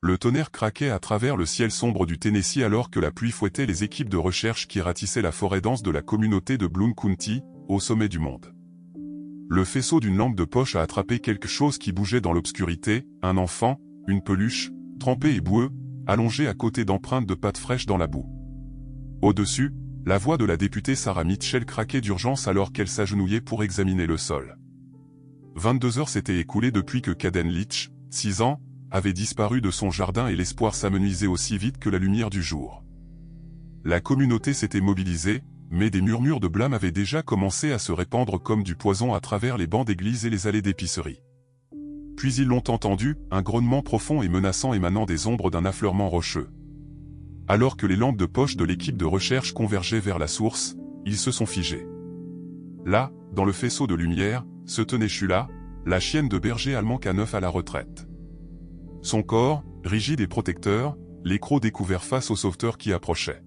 Le tonnerre craquait à travers le ciel sombre du Tennessee alors que la pluie fouettait les équipes de recherche qui ratissaient la forêt dense de la communauté de Bloom County, au sommet du monde. Le faisceau d'une lampe de poche a attrapé quelque chose qui bougeait dans l'obscurité, un enfant, une peluche, trempé et boueux, allongé à côté d'empreintes de pattes fraîches dans la boue. Au-dessus, la voix de la députée Sarah Mitchell craquait d'urgence alors qu'elle s'agenouillait pour examiner le sol. 22 heures s'étaient écoulées depuis que Caden Leach, 6 ans, avait disparu de son jardin et l'espoir s'amenuisait aussi vite que la lumière du jour. La communauté s'était mobilisée, mais des murmures de blâme avaient déjà commencé à se répandre comme du poison à travers les bancs d'église et les allées d'épicerie. Puis ils l'ont entendu, un grognement profond et menaçant émanant des ombres d'un affleurement rocheux. Alors que les lampes de poche de l'équipe de recherche convergeaient vers la source, ils se sont figés. Là, dans le faisceau de lumière, se tenait Shula, la chienne de berger allemand K9 à la retraite. Son corps, rigide et protecteur, les crocs découverts face au sauveteur qui approchait.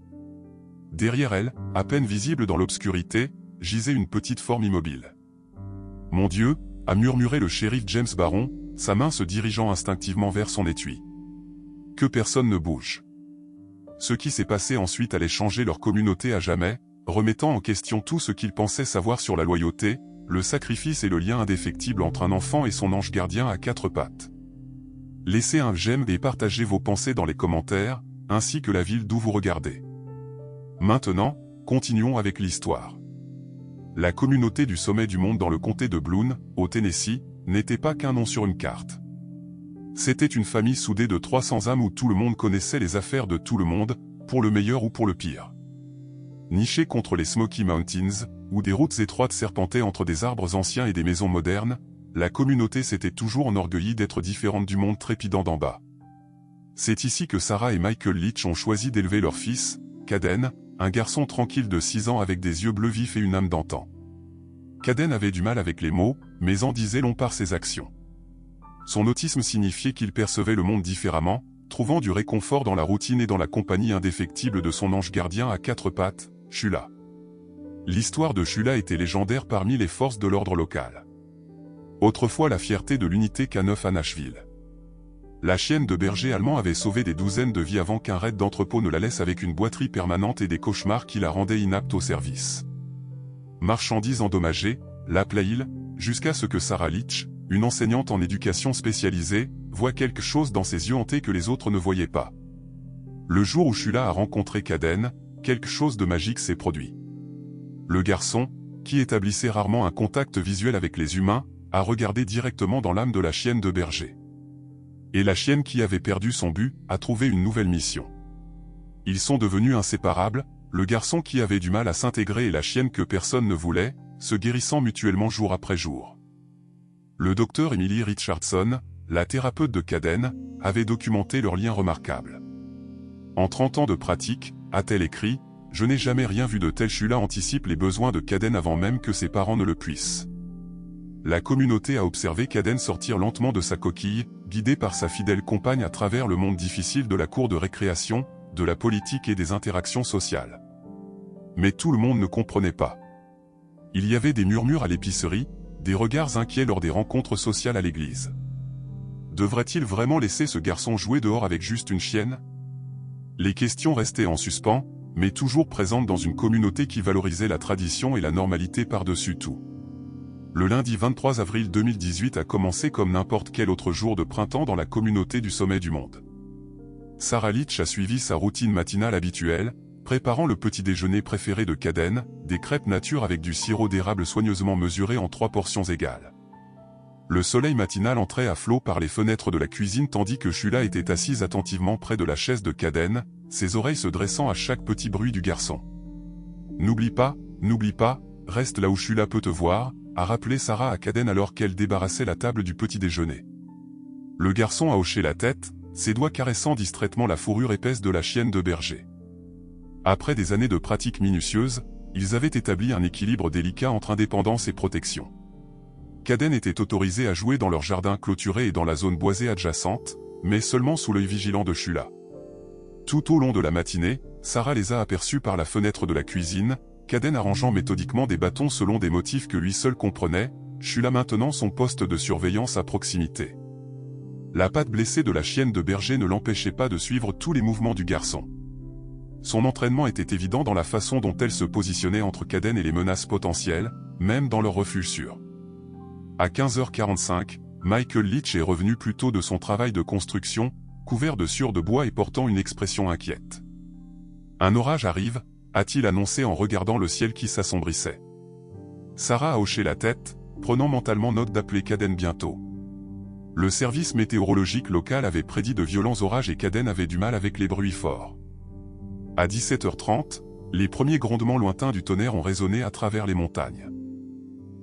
Derrière elle, à peine visible dans l'obscurité, gisait une petite forme immobile. « Mon Dieu !» a murmuré le shérif James Barron, sa main se dirigeant instinctivement vers son étui. Que personne ne bouge. Ce qui s'est passé ensuite allait changer leur communauté à jamais, remettant en question tout ce qu'ils pensaient savoir sur la loyauté, le sacrifice et le lien indéfectible entre un enfant et son ange gardien à 4 pattes. Laissez un j'aime et partagez vos pensées dans les commentaires, ainsi que la ville d'où vous regardez. Maintenant, continuons avec l'histoire. La communauté du sommet du monde dans le comté de Bloom, au Tennessee, n'était pas qu'un nom sur une carte. C'était une famille soudée de 300 âmes où tout le monde connaissait les affaires de tout le monde, pour le meilleur ou pour le pire. Nichée contre les Smoky Mountains, où des routes étroites serpentaient entre des arbres anciens et des maisons modernes, la communauté s'était toujours enorgueillie d'être différente du monde trépidant d'en bas. C'est ici que Sarah et Michael Leach ont choisi d'élever leur fils, Caden, un garçon tranquille de 6 ans avec des yeux bleus vifs et une âme d'antan. Caden avait du mal avec les mots, mais en disait long par ses actions. Son autisme signifiait qu'il percevait le monde différemment, trouvant du réconfort dans la routine et dans la compagnie indéfectible de son ange gardien à 4 pattes, Shula. L'histoire de Shula était légendaire parmi les forces de l'ordre local. Autrefois la fierté de l'unité K9 à Nashville. La chienne de berger allemand avait sauvé des douzaines de vies avant qu'un raid d'entrepôt ne la laisse avec une boiterie permanente et des cauchemars qui la rendaient inapte au service. Marchandises endommagées, la plaïle, jusqu'à ce que Sarah Leach, une enseignante en éducation spécialisée, voit quelque chose dans ses yeux hantés que les autres ne voyaient pas. Le jour où Shula a rencontré Caden, quelque chose de magique s'est produit. Le garçon, qui établissait rarement un contact visuel avec les humains, a regardé directement dans l'âme de la chienne de berger. Et la chienne qui avait perdu son but, a trouvé une nouvelle mission. Ils sont devenus inséparables, le garçon qui avait du mal à s'intégrer et la chienne que personne ne voulait, se guérissant mutuellement jour après jour. Le docteur Emily Richardson, la thérapeute de Caden, avait documenté leur lien remarquable. En 30 ans de pratique, a-t-elle écrit, « Je n'ai jamais rien vu de tel. Shula anticipe les besoins de Caden avant même que ses parents ne le puissent. » La communauté a observé Caden sortir lentement de sa coquille, guidé par sa fidèle compagne à travers le monde difficile de la cour de récréation, de la politique et des interactions sociales. Mais tout le monde ne comprenait pas. Il y avait des murmures à l'épicerie, des regards inquiets lors des rencontres sociales à l'église. Devrait-il vraiment laisser ce garçon jouer dehors avec juste une chienne? Les questions restaient en suspens, mais toujours présentes dans une communauté qui valorisait la tradition et la normalité par-dessus tout. Le lundi 23 avril 2018 a commencé comme n'importe quel autre jour de printemps dans la communauté du sommet du monde. Sarah Leach a suivi sa routine matinale habituelle, préparant le petit déjeuner préféré de Caden, des crêpes nature avec du sirop d'érable soigneusement mesuré en 3 portions égales. Le soleil matinal entrait à flot par les fenêtres de la cuisine tandis que Shula était assise attentivement près de la chaise de Caden, ses oreilles se dressant à chaque petit bruit du garçon. « N'oublie pas, reste là où Shula peut te voir », a rappelé Sarah à Caden alors qu'elle débarrassait la table du petit déjeuner. Le garçon a hoché la tête, ses doigts caressant distraitement la fourrure épaisse de la chienne de berger. Après des années de pratique minutieuse, ils avaient établi un équilibre délicat entre indépendance et protection. Caden était autorisé à jouer dans leur jardin clôturé et dans la zone boisée adjacente, mais seulement sous l'œil vigilant de Shula. Tout au long de la matinée, Sarah les a aperçus par la fenêtre de la cuisine, Caden arrangeant méthodiquement des bâtons selon des motifs que lui seul comprenait, Shula maintenant son poste de surveillance à proximité. la patte blessée de la chienne de berger ne l'empêchait pas de suivre tous les mouvements du garçon. Son entraînement était évident dans la façon dont elle se positionnait entre Caden et les menaces potentielles, même dans leur refuge sûr. À 15h45, Michael Leach est revenu plus tôt de son travail de construction, couvert de sciure de bois et portant une expression inquiète. « Un orage arrive », a-t-il annoncé en regardant le ciel qui s'assombrissait. Sarah a hoché la tête, prenant mentalement note d'appeler Caden bientôt. Le service météorologique local avait prédit de violents orages et Caden avait du mal avec les bruits forts. À 17h30, les premiers grondements lointains du tonnerre ont résonné à travers les montagnes.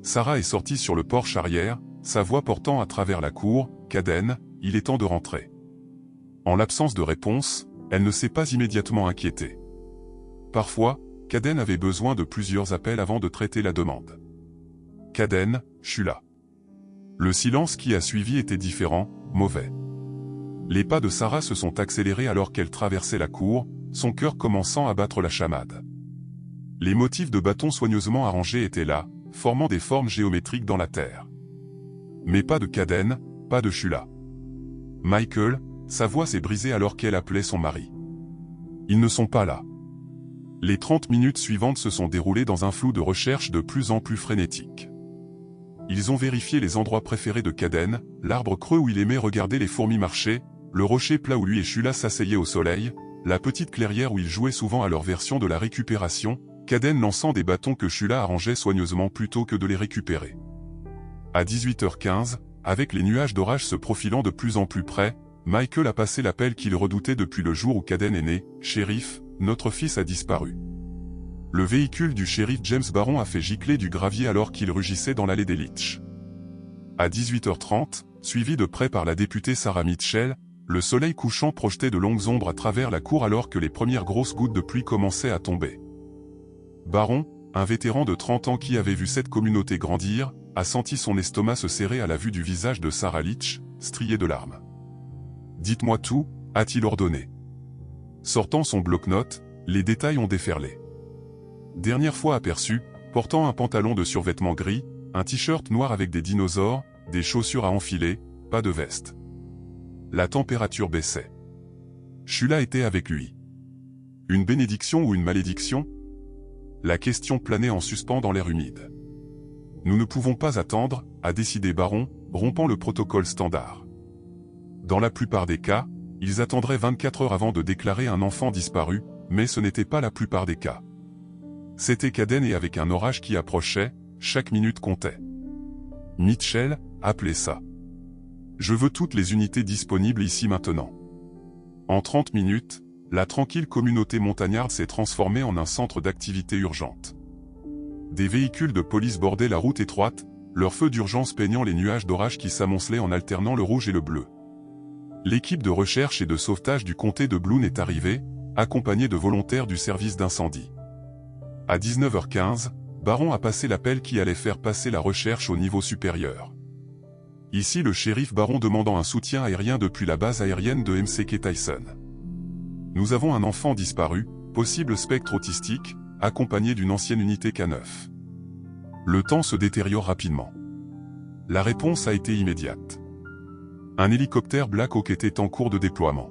Sarah est sortie sur le porche arrière, sa voix portant à travers la cour, « Caden, il est temps de rentrer ». En l'absence de réponse, elle ne s'est pas immédiatement inquiétée. Parfois, Caden avait besoin de plusieurs appels avant de traiter la demande. « Caden, je suis là ». Le silence qui a suivi était différent, mauvais. Les pas de Sarah se sont accélérés alors qu'elle traversait la cour, son cœur commençant à battre la chamade. Les motifs de bâtons soigneusement arrangés étaient là, formant des formes géométriques dans la terre. Mais pas de Caden, pas de Shula. Michael, sa voix s'est brisée alors qu'elle appelait son mari. Ils ne sont pas là. Les 30 minutes suivantes se sont déroulées dans un flou de recherche de plus en plus frénétique. Ils ont vérifié les endroits préférés de Caden, l'arbre creux où il aimait regarder les fourmis marcher, le rocher plat où lui et Shula s'asseyaient au soleil, la petite clairière où ils jouaient souvent à leur version de la récupération, Caden lançant des bâtons que Shula arrangeait soigneusement plutôt que de les récupérer. À 18h15, avec les nuages d'orage se profilant de plus en plus près, Michael a passé l'appel qu'il redoutait depuis le jour où Caden est né. « Shérif, notre fils a disparu ». Le véhicule du shérif James Barron a fait gicler du gravier alors qu'il rugissait dans l'allée des Leach. À 18h30, suivi de près par la députée Sarah Mitchell, le soleil couchant projetait de longues ombres à travers la cour alors que les premières grosses gouttes de pluie commençaient à tomber. Barron, un vétéran de 30 ans qui avait vu cette communauté grandir, a senti son estomac se serrer à la vue du visage de Sarah Leach, strié de larmes. « Dites-moi tout », a-t-il ordonné. Sortant son bloc-notes, les détails ont déferlé. Dernière fois aperçu, portant un pantalon de survêtement gris, un t-shirt noir avec des dinosaures, des chaussures à enfiler, pas de veste. La température baissait. Shula était avec lui. Une bénédiction ou une malédiction? La question planait en suspens dans l'air humide. Nous ne pouvons pas attendre, a décidé Barron, rompant le protocole standard. Dans la plupart des cas, ils attendraient 24 heures avant de déclarer un enfant disparu, mais ce n'était pas la plupart des cas. C'était Caden et avec un orage qui approchait, chaque minute comptait. Mitchell, appelez ça. Je veux toutes les unités disponibles ici maintenant. En 30 minutes, la tranquille communauté montagnarde s'est transformée en un centre d'activité urgente. Des véhicules de police bordaient la route étroite, leurs feux d'urgence peignant les nuages d'orage qui s'amoncelaient en alternant le rouge et le bleu. L'équipe de recherche et de sauvetage du comté de Bloon est arrivée, accompagnée de volontaires du service d'incendie. À 19h15, Barron a passé l'appel qui allait faire passer la recherche au niveau supérieur. Ici le shérif Barron demandant un soutien aérien depuis la base aérienne de MCK Tyson. Nous avons un enfant disparu, possible spectre autistique, accompagné d'une ancienne unité K9. Le temps se détériore rapidement. La réponse a été immédiate. Un hélicoptère Black Hawk était en cours de déploiement.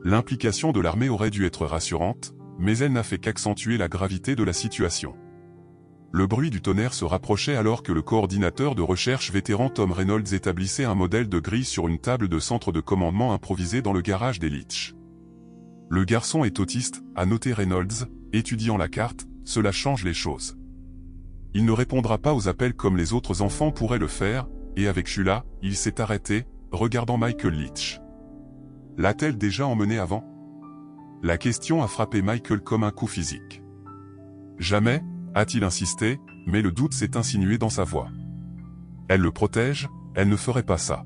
L'implication de l'armée aurait dû être rassurante, mais elle n'a fait qu'accentuer la gravité de la situation. Le bruit du tonnerre se rapprochait alors que le coordinateur de recherche vétéran Tom Reynolds établissait un modèle de grille sur une table de centre de commandement improvisé dans le garage des Leach. Le garçon est autiste, a noté Reynolds, étudiant la carte, cela change les choses. Il ne répondra pas aux appels comme les autres enfants pourraient le faire, et avec Shula, il s'est arrêté, regardant Michael Leach. L'a-t-elle déjà emmené avant? La question a frappé Michael comme un coup physique. Jamais, a-t-il insisté, mais le doute s'est insinué dans sa voix. Elle le protège, elle ne ferait pas ça.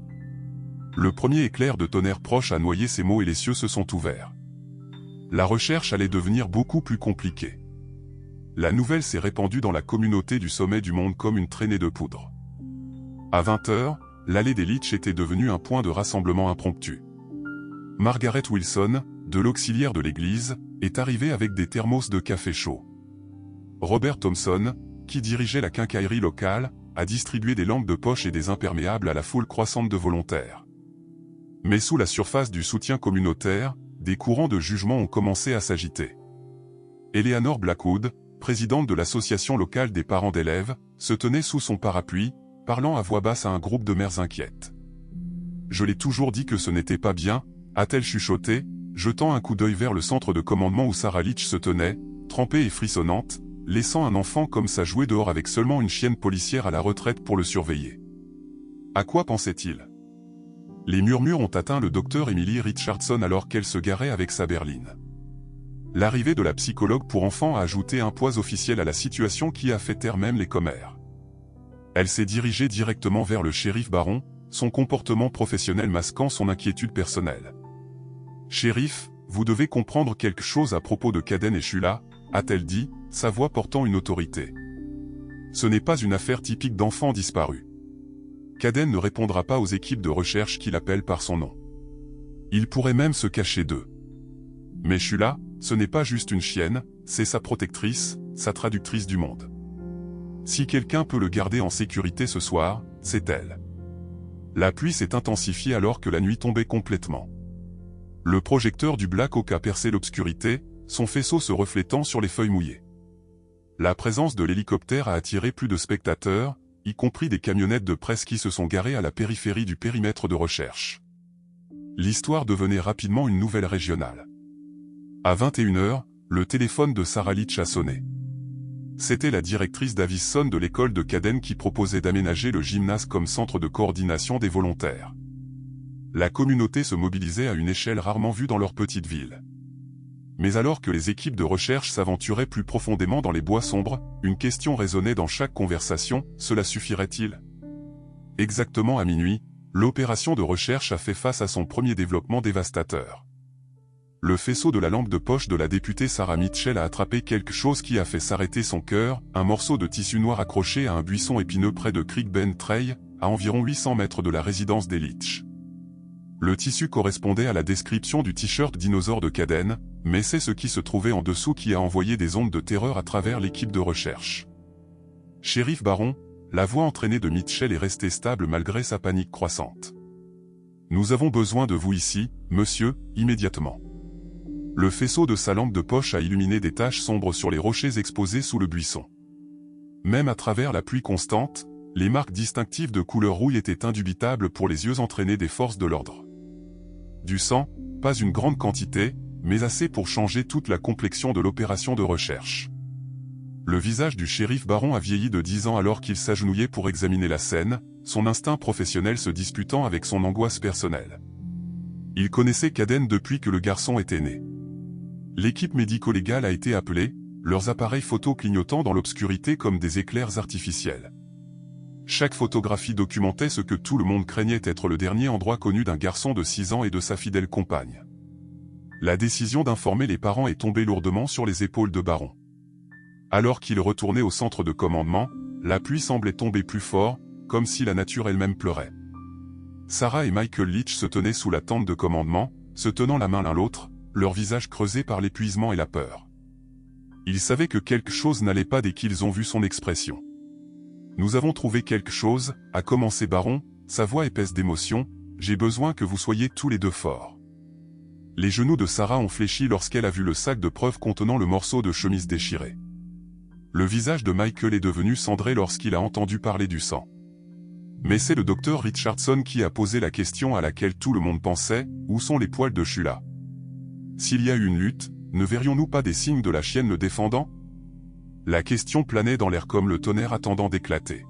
Le premier éclair de tonnerre proche a noyé ses mots et les cieux se sont ouverts. La recherche allait devenir beaucoup plus compliquée. La nouvelle s'est répandue dans la communauté du sommet du monde comme une traînée de poudre. À 20h, l'allée des Leach était devenue un point de rassemblement impromptu. Margaret Wilson, de l'auxiliaire de l'église, est arrivée avec des thermos de café chaud. Robert Thompson, qui dirigeait la quincaillerie locale, a distribué des lampes de poche et des imperméables à la foule croissante de volontaires. Mais sous la surface du soutien communautaire, des courants de jugement ont commencé à s'agiter. Eleanor Blackwood, présidente de l'association locale des parents d'élèves, se tenait sous son parapluie, parlant à voix basse à un groupe de mères inquiètes. « Je l'ai toujours dit que ce n'était pas bien », a-t-elle chuchoté, jetant un coup d'œil vers le centre de commandement où Sarah Leach se tenait, trempée et frissonnante, laissant un enfant comme ça jouer dehors avec seulement une chienne policière à la retraite pour le surveiller. À quoi pensait-il? Les murmures ont atteint le docteur Emily Richardson alors qu'elle se garait avec sa berline. L'arrivée de la psychologue pour enfants a ajouté un poids officiel à la situation qui a fait taire même les commères. Elle s'est dirigée directement vers le shérif Baron, son comportement professionnel masquant son inquiétude personnelle. « Shérif, vous devez comprendre quelque chose à propos de Caden et Shula, a-t-elle dit, sa voix portant une autorité. Ce n'est pas une affaire typique d'enfant disparu. Caden ne répondra pas aux équipes de recherche qui l'appellent par son nom. Il pourrait même se cacher d'eux. Mais Shula, ce n'est pas juste une chienne, c'est sa protectrice, sa traductrice du monde. Si quelqu'un peut le garder en sécurité ce soir, c'est elle. » La pluie s'est intensifiée alors que la nuit tombait complètement. Le projecteur du Black Hawk a percé l'obscurité, son faisceau se reflétant sur les feuilles mouillées. La présence de l'hélicoptère a attiré plus de spectateurs, y compris des camionnettes de presse qui se sont garées à la périphérie du périmètre de recherche. L'histoire devenait rapidement une nouvelle régionale. À 21h, le téléphone de Sarah Leach a sonné. C'était la directrice d'Avison de l'école de Caden qui proposait d'aménager le gymnase comme centre de coordination des volontaires. La communauté se mobilisait à une échelle rarement vue dans leur petite ville. Mais alors que les équipes de recherche s'aventuraient plus profondément dans les bois sombres, une question résonnait dans chaque conversation, cela suffirait-il? Exactement à minuit, l'opération de recherche a fait face à son premier développement dévastateur. Le faisceau de la lampe de poche de la députée Sarah Mitchell a attrapé quelque chose qui a fait s'arrêter son cœur, un morceau de tissu noir accroché à un buisson épineux près de Creek Bend Trail, à environ 800 mètres de la résidence des Leach. Le tissu correspondait à la description du t-shirt dinosaure de Caden, mais c'est ce qui se trouvait en dessous qui a envoyé des ondes de terreur à travers l'équipe de recherche. « Shérif Baron », la voix entraînée de Mitchell est restée stable malgré sa panique croissante. « Nous avons besoin de vous ici, monsieur, immédiatement. » Le faisceau de sa lampe de poche a illuminé des taches sombres sur les rochers exposés sous le buisson. Même à travers la pluie constante, les marques distinctives de couleur rouille étaient indubitables pour les yeux entraînés des forces de l'ordre. Du sang, pas une grande quantité, mais assez pour changer toute la complexion de l'opération de recherche. Le visage du shérif Baron a vieilli de 10 ans alors qu'il s'agenouillait pour examiner la scène, son instinct professionnel se disputant avec son angoisse personnelle. Il connaissait Caden depuis que le garçon était né. L'équipe médico-légale a été appelée, leurs appareils photo clignotant dans l'obscurité comme des éclairs artificiels. Chaque photographie documentait ce que tout le monde craignait être le dernier endroit connu d'un garçon de 6 ans et de sa fidèle compagne. La décision d'informer les parents est tombée lourdement sur les épaules de Baron. Alors qu'il retournait au centre de commandement, la pluie semblait tomber plus fort, comme si la nature elle-même pleurait. Sarah et Michael Leach se tenaient sous la tente de commandement, se tenant la main l'un l'autre, leurs visages creusés par l'épuisement et la peur. Ils savaient que quelque chose n'allait pas dès qu'ils ont vu son expression. « Nous avons trouvé quelque chose », a commencé Baron, sa voix épaisse d'émotion, « j'ai besoin que vous soyez tous les deux forts. » Les genoux de Sarah ont fléchi lorsqu'elle a vu le sac de preuves contenant le morceau de chemise déchiré. Le visage de Michael est devenu cendré lorsqu'il a entendu parler du sang. Mais c'est le docteur Richardson qui a posé la question à laquelle tout le monde pensait, où sont les poils de Shula? S'il y a eu une lutte, ne verrions-nous pas des signes de la chienne le défendant? La question planait dans l'air comme le tonnerre attendant d'éclater.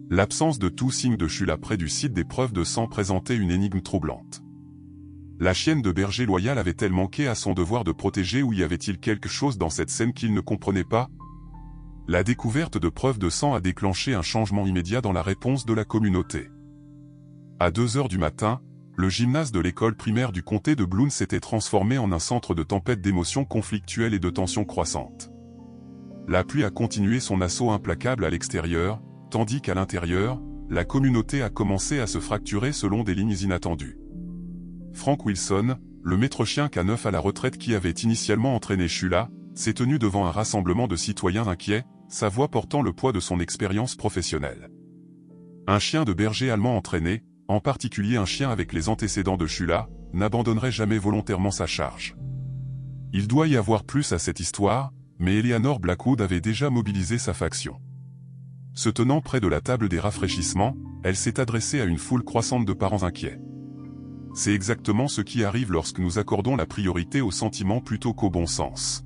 L'absence de tout signe de Shula près du site des preuves de sang présentait une énigme troublante. La chienne de berger loyal avait-elle manqué à son devoir de protéger ou y avait-il quelque chose dans cette scène qu'il ne comprenait pas? La découverte de preuves de sang a déclenché un changement immédiat dans la réponse de la communauté. À 2h du matin, le gymnase de l'école primaire du comté de Bloom s'était transformé en un centre de tempête d'émotions conflictuelles et de tensions croissantes. La pluie a continué son assaut implacable à l'extérieur, tandis qu'à l'intérieur, la communauté a commencé à se fracturer selon des lignes inattendues. Frank Wilson, le maître-chien K9 à la retraite qui avait initialement entraîné Shula, s'est tenu devant un rassemblement de citoyens inquiets, sa voix portant le poids de son expérience professionnelle. Un chien de berger allemand entraîné, en particulier un chien avec les antécédents de Shula, n'abandonnerait jamais volontairement sa charge. Il doit y avoir plus à cette histoire, mais Eleanor Blackwood avait déjà mobilisé sa faction. Se tenant près de la table des rafraîchissements, elle s'est adressée à une foule croissante de parents inquiets. C'est exactement ce qui arrive lorsque nous accordons la priorité au sentiment plutôt qu'au bon sens.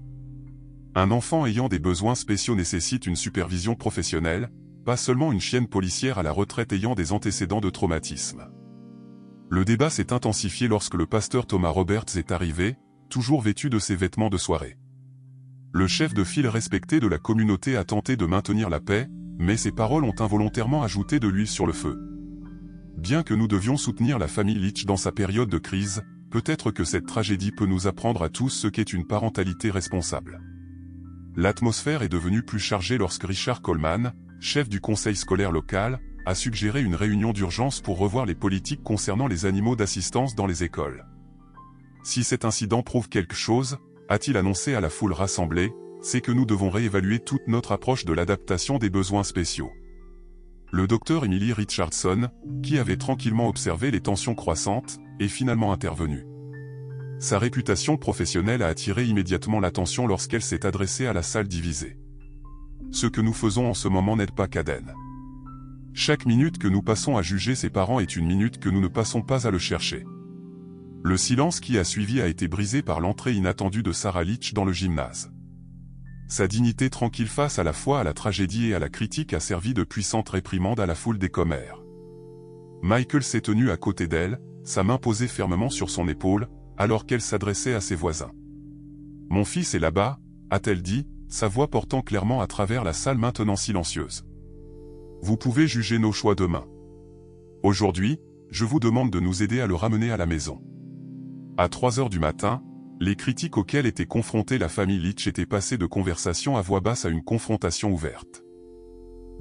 Un enfant ayant des besoins spéciaux nécessite une supervision professionnelle, pas seulement une chienne policière à la retraite ayant des antécédents de traumatisme. Le débat s'est intensifié lorsque le pasteur Thomas Roberts est arrivé, toujours vêtu de ses vêtements de soirée. Le chef de file respecté de la communauté a tenté de maintenir la paix, mais ses paroles ont involontairement ajouté de l'huile sur le feu. Bien que nous devions soutenir la famille Leach dans sa période de crise, peut-être que cette tragédie peut nous apprendre à tous ce qu'est une parentalité responsable. L'atmosphère est devenue plus chargée lorsque Richard Coleman, chef du conseil scolaire local, a suggéré une réunion d'urgence pour revoir les politiques concernant les animaux d'assistance dans les écoles. Si cet incident prouve quelque chose, a-t-il annoncé à la foule rassemblée, c'est que nous devons réévaluer toute notre approche de l'adaptation des besoins spéciaux. Le docteur Emily Richardson, qui avait tranquillement observé les tensions croissantes, est finalement intervenu. Sa réputation professionnelle a attiré immédiatement l'attention lorsqu'elle s'est adressée à la salle divisée. Ce que nous faisons en ce moment n'aide pas Caden. Chaque minute que nous passons à juger ses parents est une minute que nous ne passons pas à le chercher. Le silence qui a suivi a été brisé par l'entrée inattendue de Sarah Leach dans le gymnase. Sa dignité tranquille face à la fois à la tragédie et à la critique a servi de puissante réprimande à la foule des commères. Michael s'est tenu à côté d'elle, sa main posée fermement sur son épaule, alors qu'elle s'adressait à ses voisins. « Mon fils est là-bas » a-t-elle dit, sa voix portant clairement à travers la salle maintenant silencieuse. « Vous pouvez juger nos choix demain. Aujourd'hui, je vous demande de nous aider à le ramener à la maison. » À 3 heures du matin, les critiques auxquelles était confrontée la famille Leach étaient passées de conversations à voix basse à une confrontation ouverte.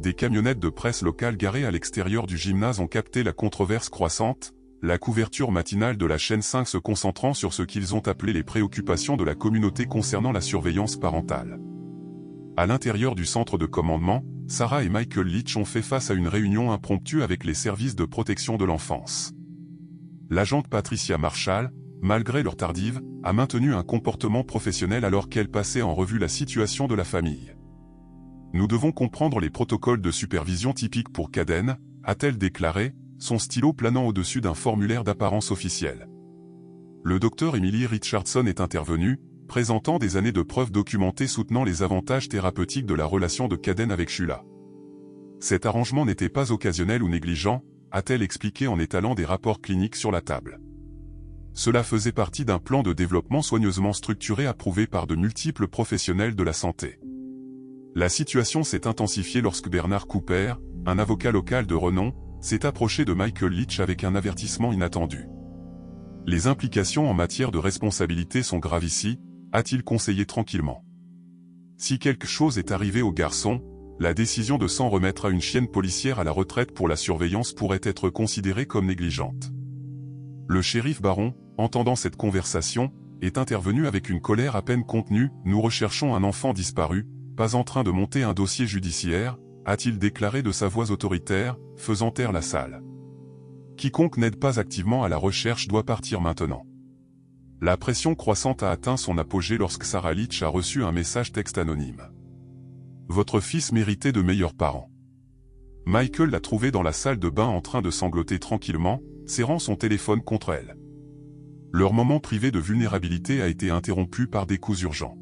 Des camionnettes de presse locales garées à l'extérieur du gymnase ont capté la controverse croissante, la couverture matinale de la chaîne 5 se concentrant sur ce qu'ils ont appelé les préoccupations de la communauté concernant la surveillance parentale. À l'intérieur du centre de commandement, Sarah et Michael Leach ont fait face à une réunion impromptue avec les services de protection de l'enfance. L'agente Patricia Marshall, malgré leur tardive, a maintenu un comportement professionnel alors qu'elle passait en revue la situation de la famille. Nous devons comprendre les protocoles de supervision typiques pour Caden, a-t-elle déclaré, son stylo planant au-dessus d'un formulaire d'apparence officielle. Le docteur Emily Richardson est intervenu, présentant des années de preuves documentées soutenant les avantages thérapeutiques de la relation de Caden avec Shula. Cet arrangement n'était pas occasionnel ou négligent, a-t-elle expliqué en étalant des rapports cliniques sur la table. Cela faisait partie d'un plan de développement soigneusement structuré approuvé par de multiples professionnels de la santé. La situation s'est intensifiée lorsque Bernard Cooper, un avocat local de renom, s'est approché de Michael Leach avec un avertissement inattendu. Les implications en matière de responsabilité sont graves ici, a-t-il conseillé tranquillement. Si quelque chose est arrivé au garçon, la décision de s'en remettre à une chienne policière à la retraite pour la surveillance pourrait être considérée comme négligente. Le shérif Baron, entendant cette conversation, est intervenu avec une colère à peine contenue. « Nous recherchons un enfant disparu, pas en train de monter un dossier judiciaire », a-t-il déclaré de sa voix autoritaire, faisant taire la salle. Quiconque n'aide pas activement à la recherche doit partir maintenant. La pression croissante a atteint son apogée lorsque Sarah Leach a reçu un message texte anonyme. « Votre fils méritait de meilleurs parents. » Michael l'a trouvé dans la salle de bain en train de sangloter tranquillement, serrant son téléphone contre elle. Leur moment privé de vulnérabilité a été interrompu par des coups urgents.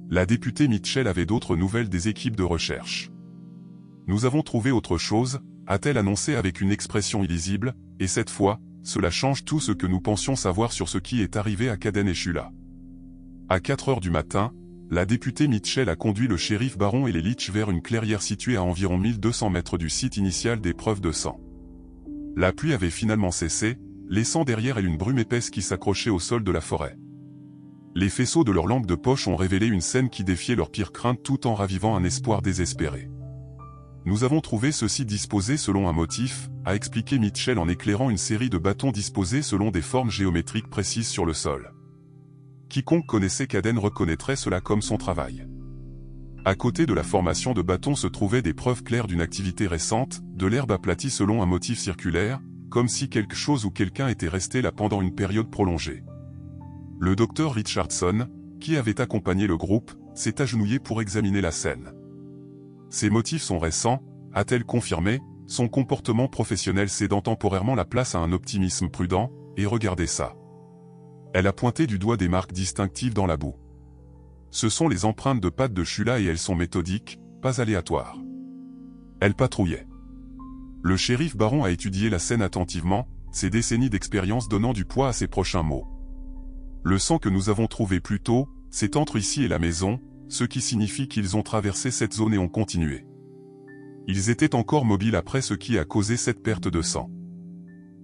La députée Mitchell avait d'autres nouvelles des équipes de recherche. « Nous avons trouvé autre chose », a-t-elle annoncé avec une expression illisible, et cette fois, cela change tout ce que nous pensions savoir sur ce qui est arrivé à Caden et Shula. À 4 heures du matin, la députée Mitchell a conduit le shérif Baron et les Leach vers une clairière située à environ 1200 mètres du site initial des preuves de sang. La pluie avait finalement cessé, laissant derrière elle une brume épaisse qui s'accrochait au sol de la forêt. Les faisceaux de leurs lampes de poche ont révélé une scène qui défiait leurs pires craintes tout en ravivant un espoir désespéré. « Nous avons trouvé ceci disposé selon un motif », a expliqué Mitchell en éclairant une série de bâtons disposés selon des formes géométriques précises sur le sol. Quiconque connaissait Caden reconnaîtrait cela comme son travail. À côté de la formation de bâtons se trouvaient des preuves claires d'une activité récente, de l'herbe aplatie selon un motif circulaire, comme si quelque chose ou quelqu'un était resté là pendant une période prolongée. Le docteur Richardson, qui avait accompagné le groupe, s'est agenouillé pour examiner la scène. Ses motifs sont récents, a-t-elle confirmé, son comportement professionnel cédant temporairement la place à un optimisme prudent, et regardez ça. Elle a pointé du doigt des marques distinctives dans la boue. Ce sont les empreintes de pattes de Shula et elles sont méthodiques, pas aléatoires. Elle patrouillait. Le shérif Baron a étudié la scène attentivement, ses décennies d'expérience donnant du poids à ses prochains mots. Le sang que nous avons trouvé plus tôt, c'est entre ici et la maison, ce qui signifie qu'ils ont traversé cette zone et ont continué. Ils étaient encore mobiles après ce qui a causé cette perte de sang.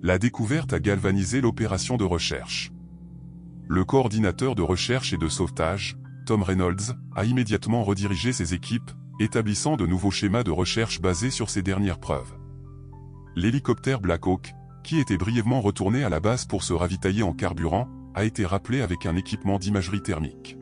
La découverte a galvanisé l'opération de recherche. Le coordinateur de recherche et de sauvetage, Tom Reynolds, a immédiatement redirigé ses équipes, établissant de nouveaux schémas de recherche basés sur ces dernières preuves. L'hélicoptère Black Hawk, qui était brièvement retourné à la base pour se ravitailler en carburant, a été rappelé avec un équipement d'imagerie thermique.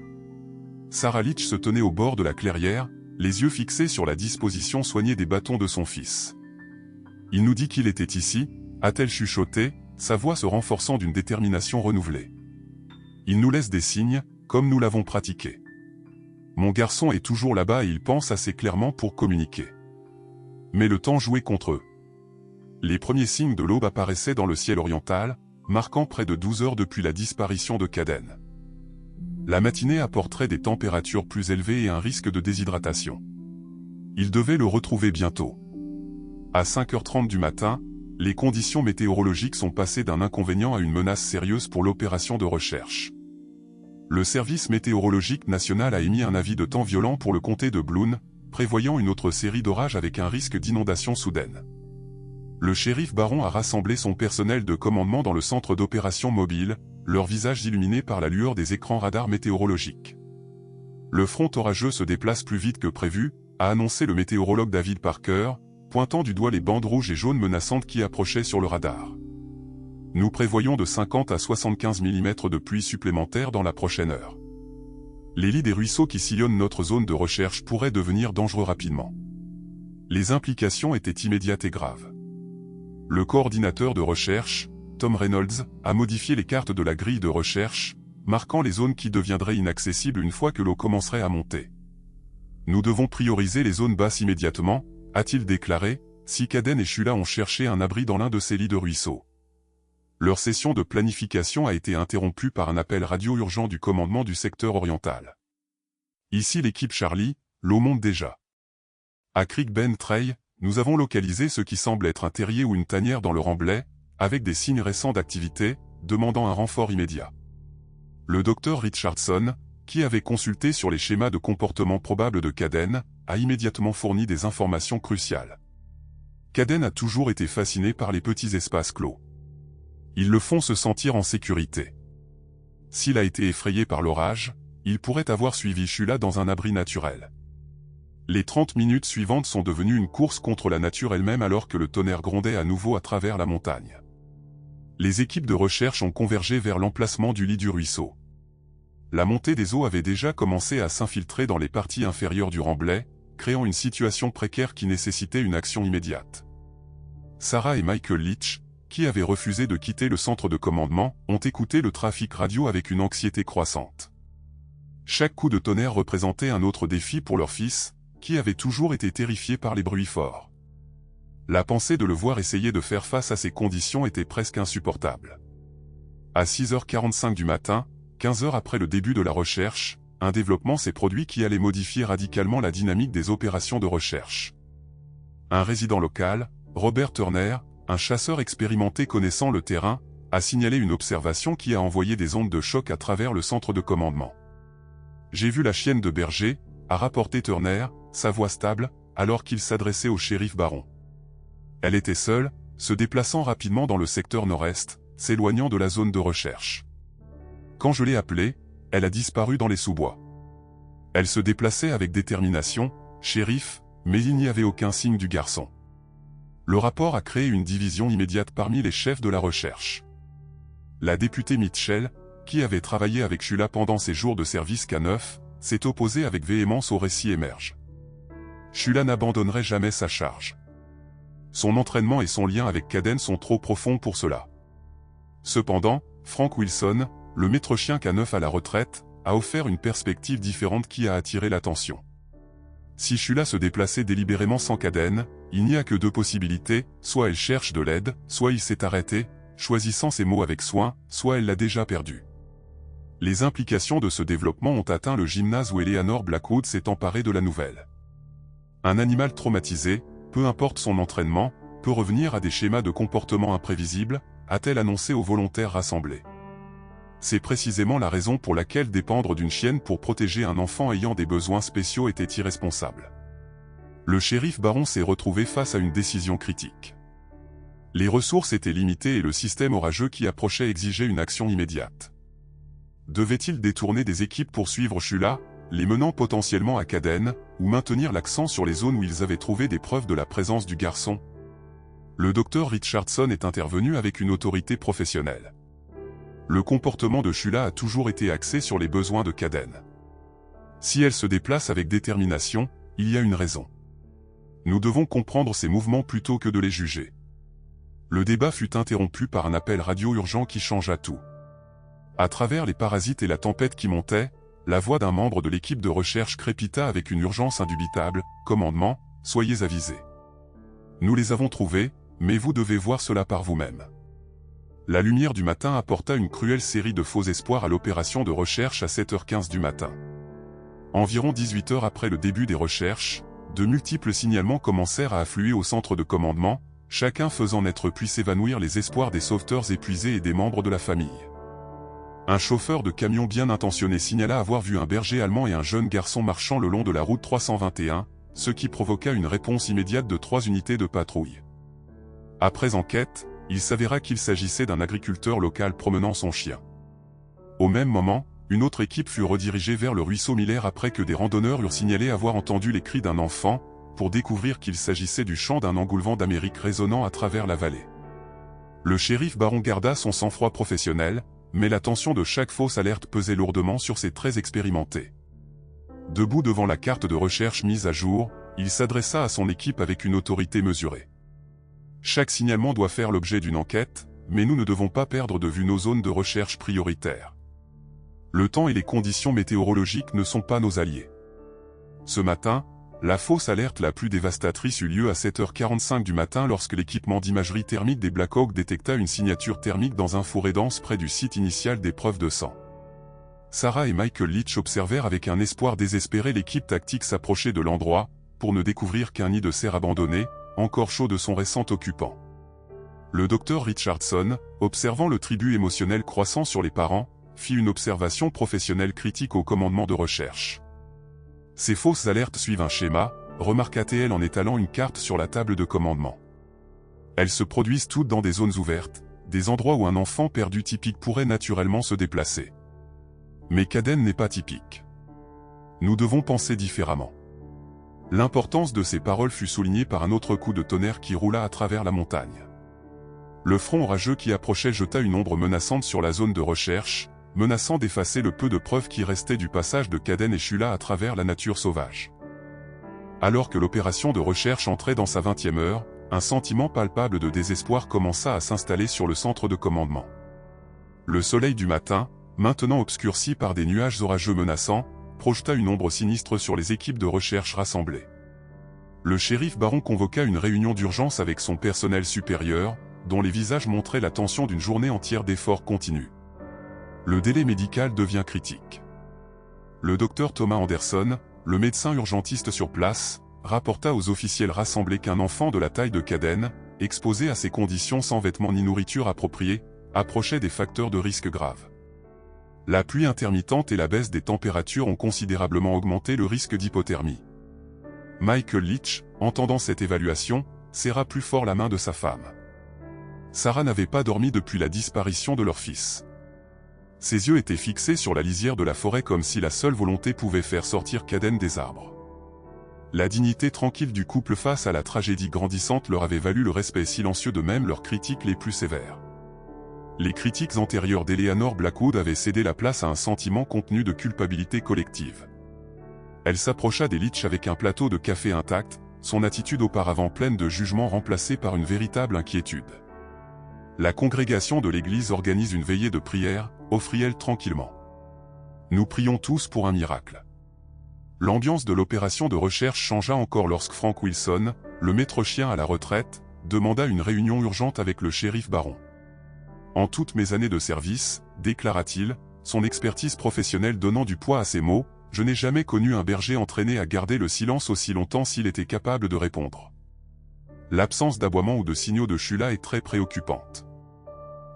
Sarah Leach se tenait au bord de la clairière, les yeux fixés sur la disposition soignée des bâtons de son fils. « Il nous dit qu'il était ici », a-t-elle chuchoté, sa voix se renforçant d'une détermination renouvelée. « Il nous laisse des signes, comme nous l'avons pratiqué. Mon garçon est toujours là-bas et il pense assez clairement pour communiquer. » Mais le temps jouait contre eux. Les premiers signes de l'aube apparaissaient dans le ciel oriental, marquant près de 12 heures depuis la disparition de Caden. La matinée apporterait des températures plus élevées et un risque de déshydratation. Ils devaient le retrouver bientôt. À 5h30 du matin, les conditions météorologiques sont passées d'un inconvénient à une menace sérieuse pour l'opération de recherche. Le service météorologique national a émis un avis de temps violent pour le comté de Bloon, prévoyant une autre série d'orages avec un risque d'inondation soudaine. Le shérif Baron a rassemblé son personnel de commandement dans le centre d'opération mobile, leurs visages illuminés par la lueur des écrans radars météorologiques. Le front orageux se déplace plus vite que prévu, a annoncé le météorologue David Parker, pointant du doigt les bandes rouges et jaunes menaçantes qui approchaient sur le radar. Nous prévoyons de 50 à 75 mm de pluie supplémentaires dans la prochaine heure. Les lits des ruisseaux qui sillonnent notre zone de recherche pourraient devenir dangereux rapidement. Les implications étaient immédiates et graves. Le coordinateur de recherche, Tom Reynolds, a modifié les cartes de la grille de recherche, marquant les zones qui deviendraient inaccessibles une fois que l'eau commencerait à monter. Nous devons prioriser les zones basses immédiatement, a-t-il déclaré, si Caden et Shula ont cherché un abri dans l'un de ces lits de ruisseaux. Leur session de planification a été interrompue par un appel radio urgent du commandement du secteur oriental. Ici l'équipe Charlie, l'eau monte déjà. À Creek Bend Trail, nous avons localisé ce qui semble être un terrier ou une tanière dans le remblai, avec des signes récents d'activité, demandant un renfort immédiat. Le docteur Richardson, qui avait consulté sur les schémas de comportement probable de Caden, a immédiatement fourni des informations cruciales. Caden a toujours été fasciné par les petits espaces clos. Ils le font se sentir en sécurité. S'il a été effrayé par l'orage, il pourrait avoir suivi Shula dans un abri naturel. Les 30 minutes suivantes sont devenues une course contre la nature elle-même alors que le tonnerre grondait à nouveau à travers la montagne. Les équipes de recherche ont convergé vers l'emplacement du lit du ruisseau. La montée des eaux avait déjà commencé à s'infiltrer dans les parties inférieures du remblai, créant une situation précaire qui nécessitait une action immédiate. Sarah et Michael Leach, qui avaient refusé de quitter le centre de commandement, ont écouté le trafic radio avec une anxiété croissante. Chaque coup de tonnerre représentait un autre défi pour leur fils, qui avait toujours été terrifié par les bruits forts. La pensée de le voir essayer de faire face à ces conditions était presque insupportable. À 6h45 du matin, 15 heures après le début de la recherche, un développement s'est produit qui allait modifier radicalement la dynamique des opérations de recherche. Un résident local, Robert Turner, un chasseur expérimenté connaissant le terrain, a signalé une observation qui a envoyé des ondes de choc à travers le centre de commandement. « J'ai vu la chienne de berger », a rapporté Turner, sa voix stable, alors qu'il s'adressait au shérif Baron. Elle était seule, se déplaçant rapidement dans le secteur nord-est, s'éloignant de la zone de recherche. Quand je l'ai appelée, elle a disparu dans les sous-bois. Elle se déplaçait avec détermination, shérif, mais il n'y avait aucun signe du garçon. Le rapport a créé une division immédiate parmi les chefs de la recherche. La députée Mitchell, qui avait travaillé avec Shula pendant ses jours de service K9, s'est opposée avec véhémence au récit émerge. Shula n'abandonnerait jamais sa charge. Son entraînement et son lien avec Caden sont trop profonds pour cela. Cependant, Frank Wilson, le maître chien K9 à la retraite, a offert une perspective différente qui a attiré l'attention. Si Shula se déplaçait délibérément sans Caden, il n'y a que deux possibilités, soit elle cherche de l'aide, soit il s'est arrêté, choisissant ses mots avec soin, soit elle l'a déjà perdu. Les implications de ce développement ont atteint le gymnase où Eleanor Blackwood s'est emparée de la nouvelle. Un animal traumatisé, peu importe son entraînement, peut revenir à des schémas de comportement imprévisibles, a-t-elle annoncé aux volontaires rassemblés. C'est précisément la raison pour laquelle dépendre d'une chienne pour protéger un enfant ayant des besoins spéciaux était irresponsable. Le shérif Baron s'est retrouvé face à une décision critique. Les ressources étaient limitées et le système orageux qui approchait exigeait une action immédiate. Devait-il détourner des équipes pour suivre Shula, les menant potentiellement à Caden, ou maintenir l'accent sur les zones où ils avaient trouvé des preuves de la présence du garçon? Le docteur Richardson est intervenu avec une autorité professionnelle. Le comportement de Shula a toujours été axé sur les besoins de Caden. Si elle se déplace avec détermination, il y a une raison. Nous devons comprendre ses mouvements plutôt que de les juger. Le débat fut interrompu par un appel radio urgent qui changea tout. À travers les parasites et la tempête qui montait, la voix d'un membre de l'équipe de recherche crépita avec une urgence indubitable. « Commandement, soyez avisés. Nous les avons trouvés, mais vous devez voir cela par vous-même. » La lumière du matin apporta une cruelle série de faux espoirs à l'opération de recherche à 7h15 du matin. Environ 18 heures après le début des recherches, de multiples signalements commencèrent à affluer au centre de commandement, chacun faisant naître puis s'évanouir les espoirs des sauveteurs épuisés et des membres de la famille. Un chauffeur de camion bien intentionné signala avoir vu un berger allemand et un jeune garçon marchant le long de la route 321, ce qui provoqua une réponse immédiate de 3 unités de patrouille. Après enquête, il s'avéra qu'il s'agissait d'un agriculteur local promenant son chien. Au même moment, une autre équipe fut redirigée vers le ruisseau Miller après que des randonneurs eurent signalé avoir entendu les cris d'un enfant, pour découvrir qu'il s'agissait du chant d'un engoulevent d'Amérique résonnant à travers la vallée. Le shérif Baron garda son sang-froid professionnel, mais la tension de chaque fausse alerte pesait lourdement sur ses traits expérimentés. Debout devant la carte de recherche mise à jour, il s'adressa à son équipe avec une autorité mesurée. Chaque signalement doit faire l'objet d'une enquête, mais nous ne devons pas perdre de vue nos zones de recherche prioritaires. Le temps et les conditions météorologiques ne sont pas nos alliés. Ce matin, la fausse alerte la plus dévastatrice eut lieu à 7h45 du matin lorsque l'équipement d'imagerie thermique des Black Hawk détecta une signature thermique dans un fourré dense près du site initial des preuves de sang. Sarah et Michael Leach observèrent avec un espoir désespéré l'équipe tactique s'approcher de l'endroit, pour ne découvrir qu'un nid de cerf abandonné, encore chaud de son récent occupant. Le docteur Richardson, observant le tribut émotionnel croissant sur les parents, fit une observation professionnelle critique au commandement de recherche. Ces fausses alertes suivent un schéma, remarqua-t-elle en étalant une carte sur la table de commandement. Elles se produisent toutes dans des zones ouvertes, des endroits où un enfant perdu typique pourrait naturellement se déplacer. Mais Caden n'est pas typique. Nous devons penser différemment. L'importance de ces paroles fut soulignée par un autre coup de tonnerre qui roula à travers la montagne. Le front orageux qui approchait jeta une ombre menaçante sur la zone de recherche, menaçant d'effacer le peu de preuves qui restaient du passage de Caden et Shula à travers la nature sauvage. Alors que l'opération de recherche entrait dans sa 20e heure, un sentiment palpable de désespoir commença à s'installer sur le centre de commandement. Le soleil du matin, maintenant obscurci par des nuages orageux menaçants, projeta une ombre sinistre sur les équipes de recherche rassemblées. Le shérif Baron convoqua une réunion d'urgence avec son personnel supérieur, dont les visages montraient la tension d'une journée entière d'efforts continus. Le délai médical devient critique. Le docteur Thomas Anderson, le médecin urgentiste sur place, rapporta aux officiels rassemblés qu'un enfant de la taille de Caden, exposé à ces conditions sans vêtements ni nourriture appropriée, approchait des facteurs de risque graves. La pluie intermittente et la baisse des températures ont considérablement augmenté le risque d'hypothermie. Michael Leach, entendant cette évaluation, serra plus fort la main de sa femme. Sarah n'avait pas dormi depuis la disparition de leur fils. Ses yeux étaient fixés sur la lisière de la forêt comme si la seule volonté pouvait faire sortir Caden des arbres. La dignité tranquille du couple face à la tragédie grandissante leur avait valu le respect silencieux de même leurs critiques les plus sévères. Les critiques antérieures d'Eleanor Blackwood avaient cédé la place à un sentiment contenu de culpabilité collective. Elle s'approcha des Leach avec un plateau de café intact, son attitude auparavant pleine de jugement remplacée par une véritable inquiétude. La congrégation de l'église organise une veillée de prière, offrit-elle tranquillement. Nous prions tous pour un miracle. L'ambiance de l'opération de recherche changea encore lorsque Frank Wilson, le maître-chien à la retraite, demanda une réunion urgente avec le shérif Baron. En toutes mes années de service, déclara-t-il, son expertise professionnelle donnant du poids à ses mots, je n'ai jamais connu un berger entraîné à garder le silence aussi longtemps s'il était capable de répondre. L'absence d'aboiement ou de signaux de Shula est très préoccupante.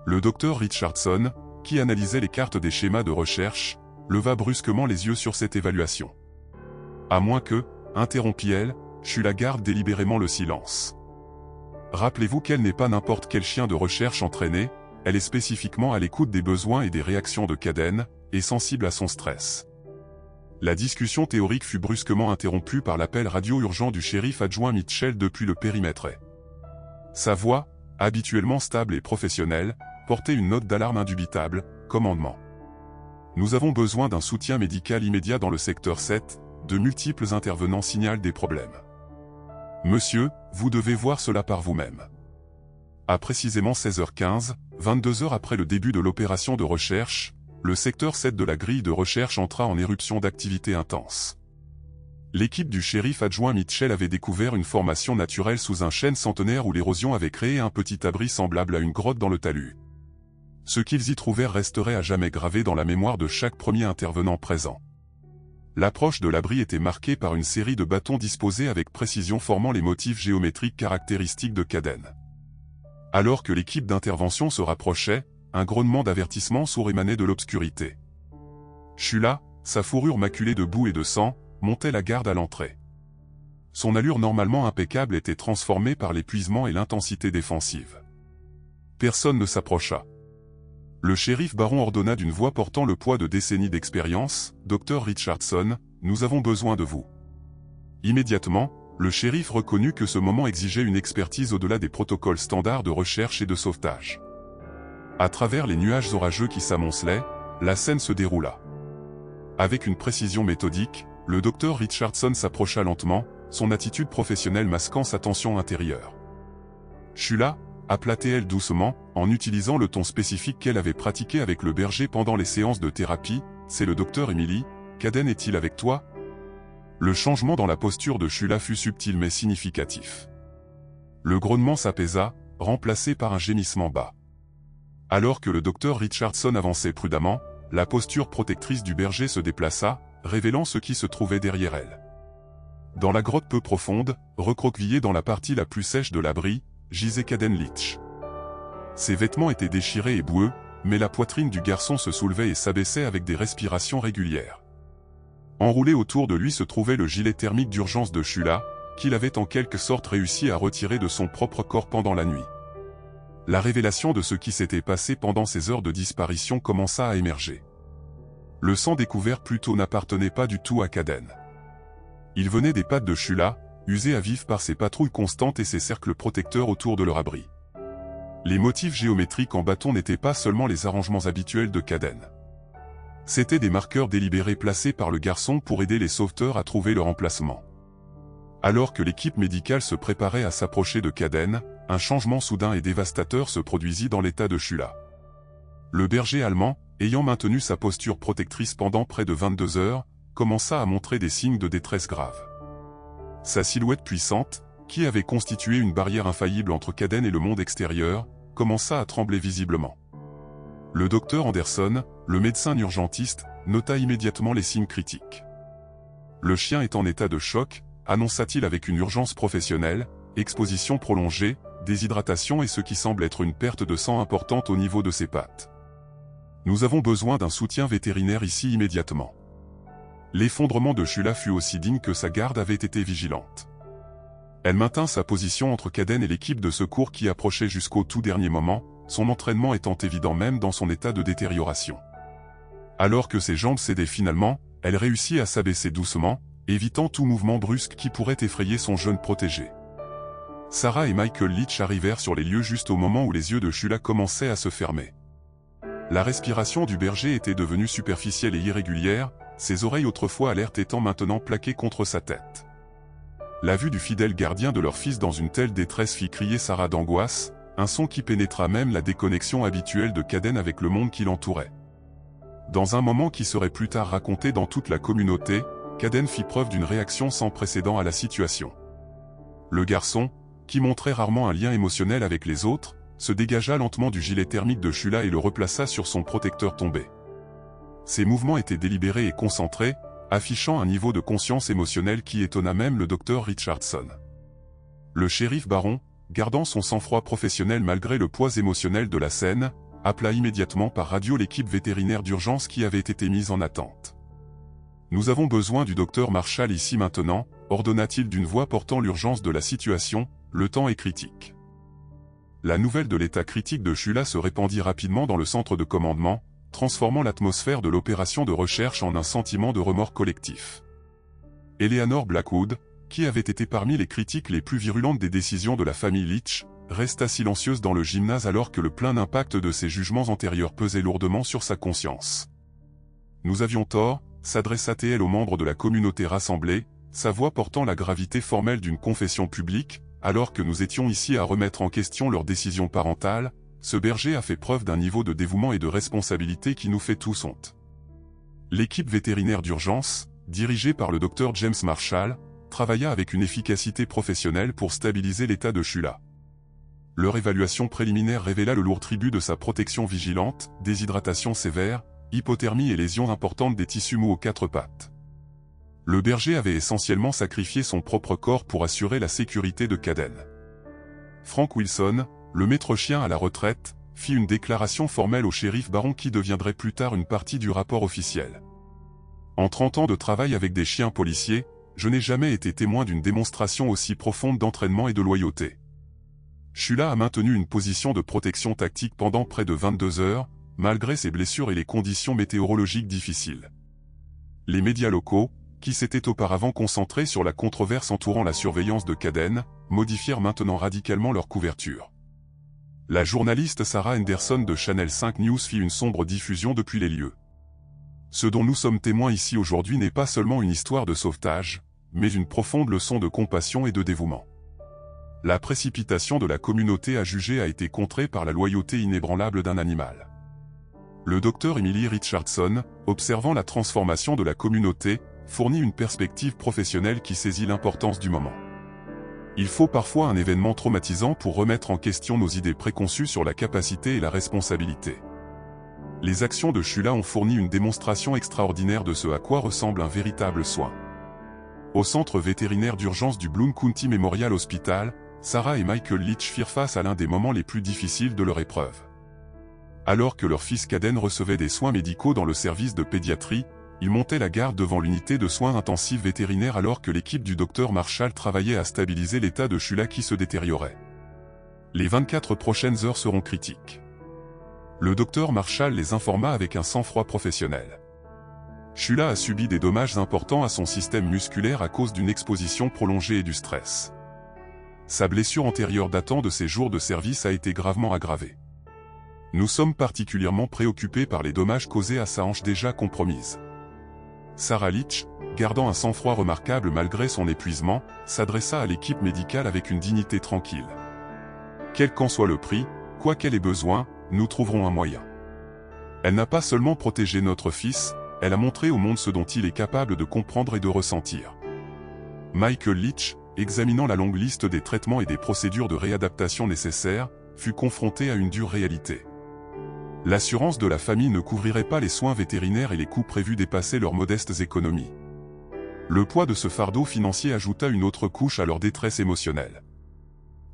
Le docteur Richardson, qui analysait les cartes des schémas de recherche, leva brusquement les yeux sur cette évaluation. À moins que, interrompit-elle, Shula garde délibérément le silence. Rappelez-vous qu'elle n'est pas n'importe quel chien de recherche entraîné, elle est spécifiquement à l'écoute des besoins et des réactions de Caden, et sensible à son stress. La discussion théorique fut brusquement interrompue par l'appel radio urgent du shérif adjoint Mitchell depuis le périmètre. Sa voix, habituellement stable et professionnelle, portait une note d'alarme indubitable, commandement. Nous avons besoin d'un soutien médical immédiat dans le secteur 7, de multiples intervenants signalent des problèmes. Monsieur, vous devez voir cela par vous-même. À précisément 16h15, 22 heures après le début de l'opération de recherche, le secteur 7 de la grille de recherche entra en éruption d'activité intense. L'équipe du shérif adjoint Mitchell avait découvert une formation naturelle sous un chêne centenaire où l'érosion avait créé un petit abri semblable à une grotte dans le talus. Ce qu'ils y trouvèrent resterait à jamais gravé dans la mémoire de chaque premier intervenant présent. L'approche de l'abri était marquée par une série de bâtons disposés avec précision formant les motifs géométriques caractéristiques de Caden. Alors que l'équipe d'intervention se rapprochait, un grognement d'avertissement sourd émanait de l'obscurité. Shula, sa fourrure maculée de boue et de sang, montait la garde à l'entrée. Son allure normalement impeccable était transformée par l'épuisement et l'intensité défensive. Personne ne s'approcha. Le shérif Baron ordonna d'une voix portant le poids de décennies d'expérience, « Dr Richardson, nous avons besoin de vous. » Immédiatement, le shérif reconnut que ce moment exigeait une expertise au-delà des protocoles standards de recherche et de sauvetage. À travers les nuages orageux qui s'amoncelaient, la scène se déroula. Avec une précision méthodique, le docteur Richardson s'approcha lentement, son attitude professionnelle masquant sa tension intérieure. « Shula » appela-t-elle doucement, en utilisant le ton spécifique qu'elle avait pratiqué avec le berger pendant les séances de thérapie, « C'est le docteur Emily, Caden est-il avec toi ?» Le changement dans la posture de Shula fut subtil mais significatif. Le grognement s'apaisa, remplacé par un gémissement bas. Alors que le docteur Richardson avançait prudemment, la posture protectrice du berger se déplaça, révélant ce qui se trouvait derrière elle. Dans la grotte peu profonde, recroquevillée dans la partie la plus sèche de l'abri, gisait Caden Litch. Ses vêtements étaient déchirés et boueux, mais la poitrine du garçon se soulevait et s'abaissait avec des respirations régulières. Enroulé autour de lui se trouvait le gilet thermique d'urgence de Shula, qu'il avait en quelque sorte réussi à retirer de son propre corps pendant la nuit. La révélation de ce qui s'était passé pendant ces heures de disparition commença à émerger. Le sang découvert plus tôt n'appartenait pas du tout à Caden. Il venait des pattes de Shula, usé à vif par ses patrouilles constantes et ses cercles protecteurs autour de leur abri. Les motifs géométriques en bâton n'étaient pas seulement les arrangements habituels de Caden. C'étaient des marqueurs délibérés placés par le garçon pour aider les sauveteurs à trouver leur emplacement. Alors que l'équipe médicale se préparait à s'approcher de Caden, un changement soudain et dévastateur se produisit dans l'état de Shula. Le berger allemand, ayant maintenu sa posture protectrice pendant près de 22 heures, commença à montrer des signes de détresse grave. Sa silhouette puissante, qui avait constitué une barrière infaillible entre Caden et le monde extérieur, commença à trembler visiblement. Le docteur Anderson, le médecin urgentiste, nota immédiatement les signes critiques. Le chien est en état de choc, annonça-t-il avec une urgence professionnelle, exposition prolongée, déshydratation et ce qui semble être une perte de sang importante au niveau de ses pattes. Nous avons besoin d'un soutien vétérinaire ici immédiatement. L'effondrement de Shula fut aussi digne que sa garde avait été vigilante. Elle maintint sa position entre Caden et l'équipe de secours qui approchait jusqu'au tout dernier moment, son entraînement étant évident même dans son état de détérioration. Alors que ses jambes cédaient finalement, elle réussit à s'abaisser doucement, évitant tout mouvement brusque qui pourrait effrayer son jeune protégé. Sarah et Michael Litch arrivèrent sur les lieux juste au moment où les yeux de Shula commençaient à se fermer. La respiration du berger était devenue superficielle et irrégulière, ses oreilles autrefois alertes étant maintenant plaquées contre sa tête. La vue du fidèle gardien de leur fils dans une telle détresse fit crier Sarah d'angoisse, un son qui pénétra même la déconnexion habituelle de Caden avec le monde qui l'entourait. Dans un moment qui serait plus tard raconté dans toute la communauté, Caden fit preuve d'une réaction sans précédent à la situation. Le garçon, qui montrait rarement un lien émotionnel avec les autres, se dégagea lentement du gilet thermique de Shula et le replaça sur son protecteur tombé. Ses mouvements étaient délibérés et concentrés, affichant un niveau de conscience émotionnelle qui étonna même le docteur Richardson. Le shérif Baron, gardant son sang-froid professionnel malgré le poids émotionnel de la scène, appela immédiatement par radio l'équipe vétérinaire d'urgence qui avait été mise en attente. « Nous avons besoin du docteur Marshall ici maintenant », ordonna-t-il d'une voix portant l'urgence de la situation, « le temps est critique ». La nouvelle de l'état critique de Shula se répandit rapidement dans le centre de commandement, transformant l'atmosphère de l'opération de recherche en un sentiment de remords collectif. Eleanor Blackwood, qui avait été parmi les critiques les plus virulentes des décisions de la famille Leach, resta silencieuse dans le gymnase alors que le plein impact de ses jugements antérieurs pesait lourdement sur sa conscience. « Nous avions tort », s'adressa-t-elle aux membres de la communauté rassemblée, sa voix portant la gravité formelle d'une confession publique, alors que nous étions ici à remettre en question leur décision parentale. Ce berger a fait preuve d'un niveau de dévouement et de responsabilité qui nous fait tous honte. L'équipe vétérinaire d'urgence, dirigée par le docteur James Marshall, travailla avec une efficacité professionnelle pour stabiliser l'état de Shula. Leur évaluation préliminaire révéla le lourd tribut de sa protection vigilante, déshydratation sévère, hypothermie et lésions importantes des tissus mous aux quatre pattes. Le berger avait essentiellement sacrifié son propre corps pour assurer la sécurité de Caden. Frank Wilson, le maître chien à la retraite, fit une déclaration formelle au shérif Baron qui deviendrait plus tard une partie du rapport officiel. En 30 ans de travail avec des chiens policiers, je n'ai jamais été témoin d'une démonstration aussi profonde d'entraînement et de loyauté. Shula a maintenu une position de protection tactique pendant près de 22 heures, malgré ses blessures et les conditions météorologiques difficiles. Les médias locaux, qui s'étaient auparavant concentrés sur la controverse entourant la surveillance de Caden, modifièrent maintenant radicalement leur couverture. La journaliste Sarah Henderson de Channel 5 News fit une sombre diffusion depuis les lieux. Ce dont nous sommes témoins ici aujourd'hui n'est pas seulement une histoire de sauvetage, mais une profonde leçon de compassion et de dévouement. La précipitation de la communauté à juger a été contrée par la loyauté inébranlable d'un animal. Le docteur Emily Richardson, observant la transformation de la communauté, fournit une perspective professionnelle qui saisit l'importance du moment. Il faut parfois un événement traumatisant pour remettre en question nos idées préconçues sur la capacité et la responsabilité. Les actions de Shula ont fourni une démonstration extraordinaire de ce à quoi ressemble un véritable soin. Au centre vétérinaire d'urgence du Bloom County Memorial Hospital, Sarah et Michael Leach firent face à l'un des moments les plus difficiles de leur épreuve. Alors que leur fils Caden recevait des soins médicaux dans le service de pédiatrie, ils montaient la garde devant l'unité de soins intensifs vétérinaires alors que l'équipe du docteur Marshall travaillait à stabiliser l'état de Shula qui se détériorait. Les 24 prochaines heures seront critiques. Le docteur Marshall les informa avec un sang-froid professionnel. Shula a subi des dommages importants à son système musculaire à cause d'une exposition prolongée et du stress. Sa blessure antérieure datant de ses jours de service a été gravement aggravée. Nous sommes particulièrement préoccupés par les dommages causés à sa hanche déjà compromise. Sarah Leach, gardant un sang-froid remarquable malgré son épuisement, s'adressa à l'équipe médicale avec une dignité tranquille. Quel qu'en soit le prix, quoi qu'elle ait besoin, nous trouverons un moyen. Elle n'a pas seulement protégé notre fils, elle a montré au monde ce dont il est capable de comprendre et de ressentir. Michael Leach, examinant la longue liste des traitements et des procédures de réadaptation nécessaires, fut confronté à une dure réalité. L'assurance de la famille ne couvrirait pas les soins vétérinaires et les coûts prévus dépassaient leurs modestes économies. Le poids de ce fardeau financier ajouta une autre couche à leur détresse émotionnelle.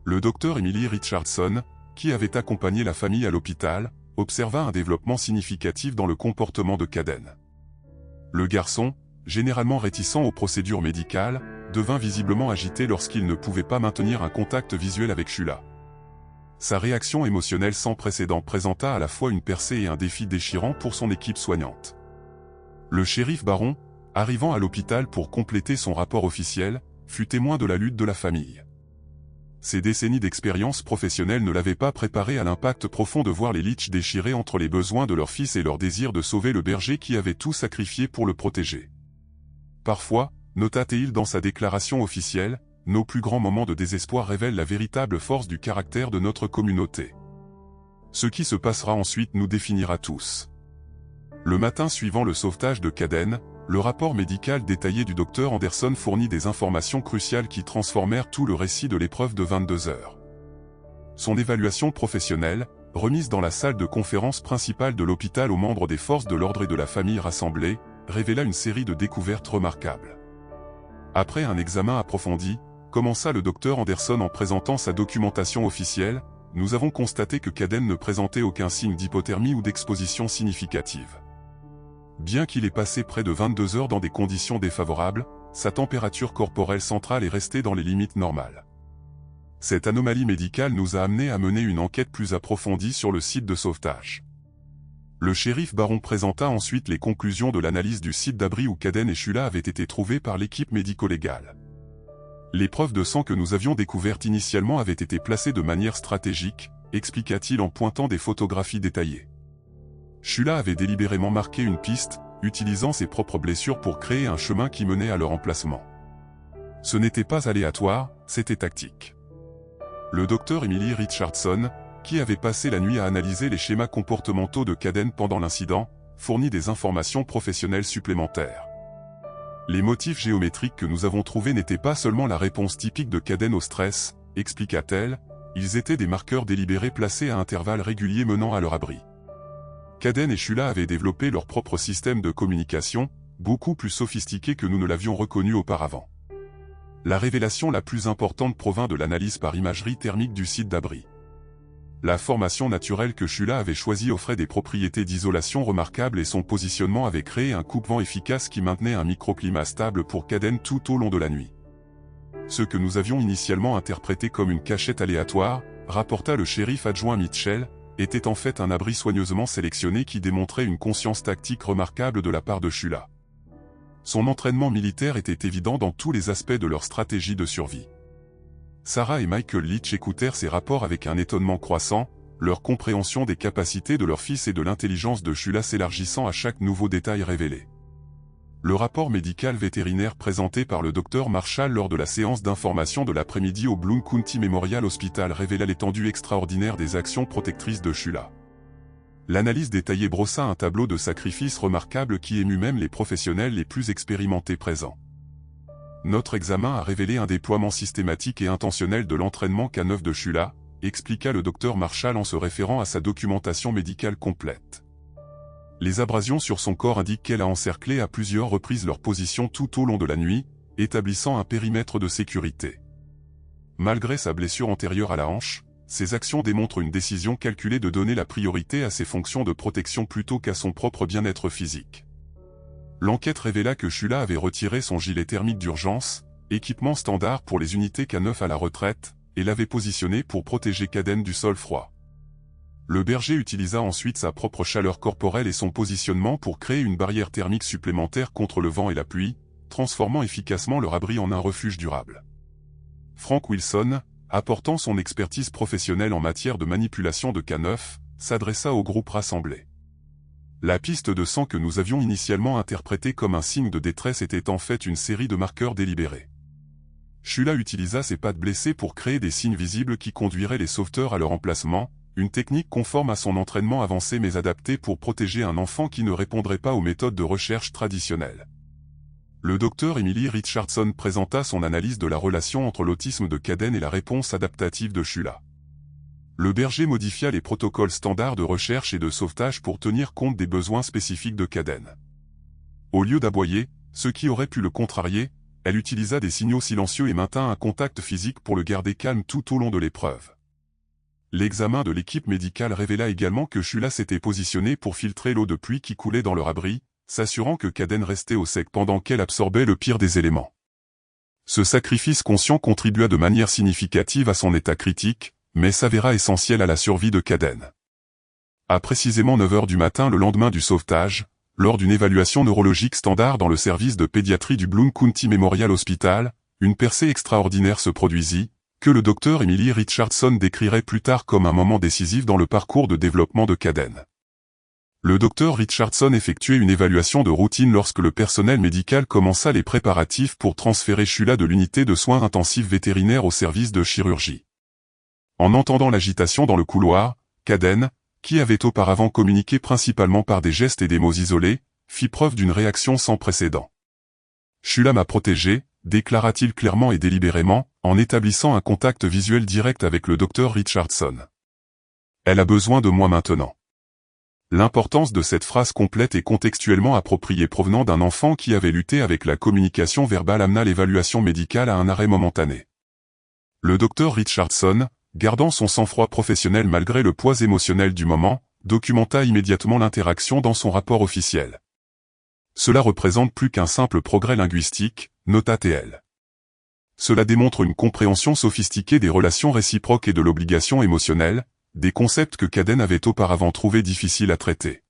Le docteur Emily Richardson, qui avait accompagné la famille à l'hôpital, observa un développement significatif dans le comportement de Caden. Le garçon, généralement réticent aux procédures médicales, devint visiblement agité lorsqu'il ne pouvait pas maintenir un contact visuel avec Shula. Sa réaction émotionnelle sans précédent présenta à la fois une percée et un défi déchirant pour son équipe soignante. Le shérif Baron, arrivant à l'hôpital pour compléter son rapport officiel, fut témoin de la lutte de la famille. Ces décennies d'expérience professionnelle ne l'avaient pas préparé à l'impact profond de voir les Leach déchirés entre les besoins de leur fils et leur désir de sauver le berger qui avait tout sacrifié pour le protéger. Parfois, nota-t-il dans sa déclaration officielle, nos plus grands moments de désespoir révèlent la véritable force du caractère de notre communauté. Ce qui se passera ensuite nous définira tous. Le matin suivant le sauvetage de Kaden, le rapport médical détaillé du docteur Anderson fournit des informations cruciales qui transformèrent tout le récit de l'épreuve de 22 heures. Son évaluation professionnelle, remise dans la salle de conférence principale de l'hôpital aux membres des forces de l'ordre et de la famille rassemblés, révéla une série de découvertes remarquables. Après un examen approfondi, commença le docteur Anderson en présentant sa documentation officielle, nous avons constaté que Kaden ne présentait aucun signe d'hypothermie ou d'exposition significative. Bien qu'il ait passé près de 22 heures dans des conditions défavorables, sa température corporelle centrale est restée dans les limites normales. Cette anomalie médicale nous a amené à mener une enquête plus approfondie sur le site de sauvetage. Le shérif Baron présenta ensuite les conclusions de l'analyse du site d'abri où Kaden et Shula avaient été trouvés par l'équipe médico-légale. Les preuves de sang que nous avions découvertes initialement avaient été placées de manière stratégique, expliqua-t-il en pointant des photographies détaillées. Shula avait délibérément marqué une piste, utilisant ses propres blessures pour créer un chemin qui menait à leur emplacement. Ce n'était pas aléatoire, c'était tactique. Le docteur Emily Richardson, qui avait passé la nuit à analyser les schémas comportementaux de Kaden pendant l'incident, fournit des informations professionnelles supplémentaires. Les motifs géométriques que nous avons trouvés n'étaient pas seulement la réponse typique de Kaden au stress, expliqua-t-elle, ils étaient des marqueurs délibérés placés à intervalles réguliers menant à leur abri. Kaden et Shula avaient développé leur propre système de communication, beaucoup plus sophistiqué que nous ne l'avions reconnu auparavant. La révélation la plus importante provint de l'analyse par imagerie thermique du site d'abri. La formation naturelle que Shula avait choisie offrait des propriétés d'isolation remarquables et son positionnement avait créé un coupe-vent efficace qui maintenait un microclimat stable pour Kaden tout au long de la nuit. Ce que nous avions initialement interprété comme une cachette aléatoire, rapporta le shérif adjoint Mitchell, était en fait un abri soigneusement sélectionné qui démontrait une conscience tactique remarquable de la part de Shula. Son entraînement militaire était évident dans tous les aspects de leur stratégie de survie. Sarah et Michael Leach écoutèrent ces rapports avec un étonnement croissant, leur compréhension des capacités de leur fils et de l'intelligence de Shula s'élargissant à chaque nouveau détail révélé. Le rapport médical vétérinaire présenté par le docteur Marshall lors de la séance d'information de l'après-midi au Bloom County Memorial Hospital révéla l'étendue extraordinaire des actions protectrices de Shula. L'analyse détaillée brossa un tableau de sacrifices remarquable qui émut même les professionnels les plus expérimentés présents. Notre examen a révélé un déploiement systématique et intentionnel de l'entraînement K9 de Shula, expliqua le docteur Marshall en se référant à sa documentation médicale complète. Les abrasions sur son corps indiquent qu'elle a encerclé à plusieurs reprises leur position tout au long de la nuit, établissant un périmètre de sécurité. Malgré sa blessure antérieure à la hanche, ses actions démontrent une décision calculée de donner la priorité à ses fonctions de protection plutôt qu'à son propre bien-être physique. L'enquête révéla que Shula avait retiré son gilet thermique d'urgence, équipement standard pour les unités K9 à la retraite, et l'avait positionné pour protéger Kaden du sol froid. Le berger utilisa ensuite sa propre chaleur corporelle et son positionnement pour créer une barrière thermique supplémentaire contre le vent et la pluie, transformant efficacement leur abri en un refuge durable. Frank Wilson, apportant son expertise professionnelle en matière de manipulation de K9, s'adressa au groupe rassemblé. La piste de sang que nous avions initialement interprétée comme un signe de détresse était en fait une série de marqueurs délibérés. Shula utilisa ses pattes blessées pour créer des signes visibles qui conduiraient les sauveteurs à leur emplacement, une technique conforme à son entraînement avancé mais adaptée pour protéger un enfant qui ne répondrait pas aux méthodes de recherche traditionnelles. Le docteur Emily Richardson présenta son analyse de la relation entre l'autisme de Kaden et la réponse adaptative de Shula. Le berger modifia les protocoles standards de recherche et de sauvetage pour tenir compte des besoins spécifiques de Kaden. Au lieu d'aboyer, ce qui aurait pu le contrarier, elle utilisa des signaux silencieux et maintint un contact physique pour le garder calme tout au long de l'épreuve. L'examen de l'équipe médicale révéla également que Shula s'était positionnée pour filtrer l'eau de pluie qui coulait dans leur abri, s'assurant que Kaden restait au sec pendant qu'elle absorbait le pire des éléments. Ce sacrifice conscient contribua de manière significative à son état critique, mais s'avéra essentiel à la survie de Kaden. À précisément 9 heures du matin le lendemain du sauvetage, lors d'une évaluation neurologique standard dans le service de pédiatrie du Bloom County Memorial Hospital, une percée extraordinaire se produisit, que le docteur Emily Richardson décrirait plus tard comme un moment décisif dans le parcours de développement de Kaden. Le docteur Richardson effectuait une évaluation de routine lorsque le personnel médical commença les préparatifs pour transférer Shula de l'unité de soins intensifs vétérinaires au service de chirurgie. En entendant l'agitation dans le couloir, Caden, qui avait auparavant communiqué principalement par des gestes et des mots isolés, fit preuve d'une réaction sans précédent. « Shula m'a protégé », déclara-t-il clairement et délibérément, en établissant un contact visuel direct avec le docteur Richardson. « Elle a besoin de moi maintenant. » L'importance de cette phrase complète et contextuellement appropriée provenant d'un enfant qui avait lutté avec la communication verbale amena l'évaluation médicale à un arrêt momentané. Le docteur Richardson, gardant son sang-froid professionnel malgré le poids émotionnel du moment, documenta immédiatement l'interaction dans son rapport officiel. Cela représente plus qu'un simple progrès linguistique, nota-t-elle. Cela démontre une compréhension sophistiquée des relations réciproques et de l'obligation émotionnelle, des concepts que Caden avait auparavant trouvé difficiles à traiter.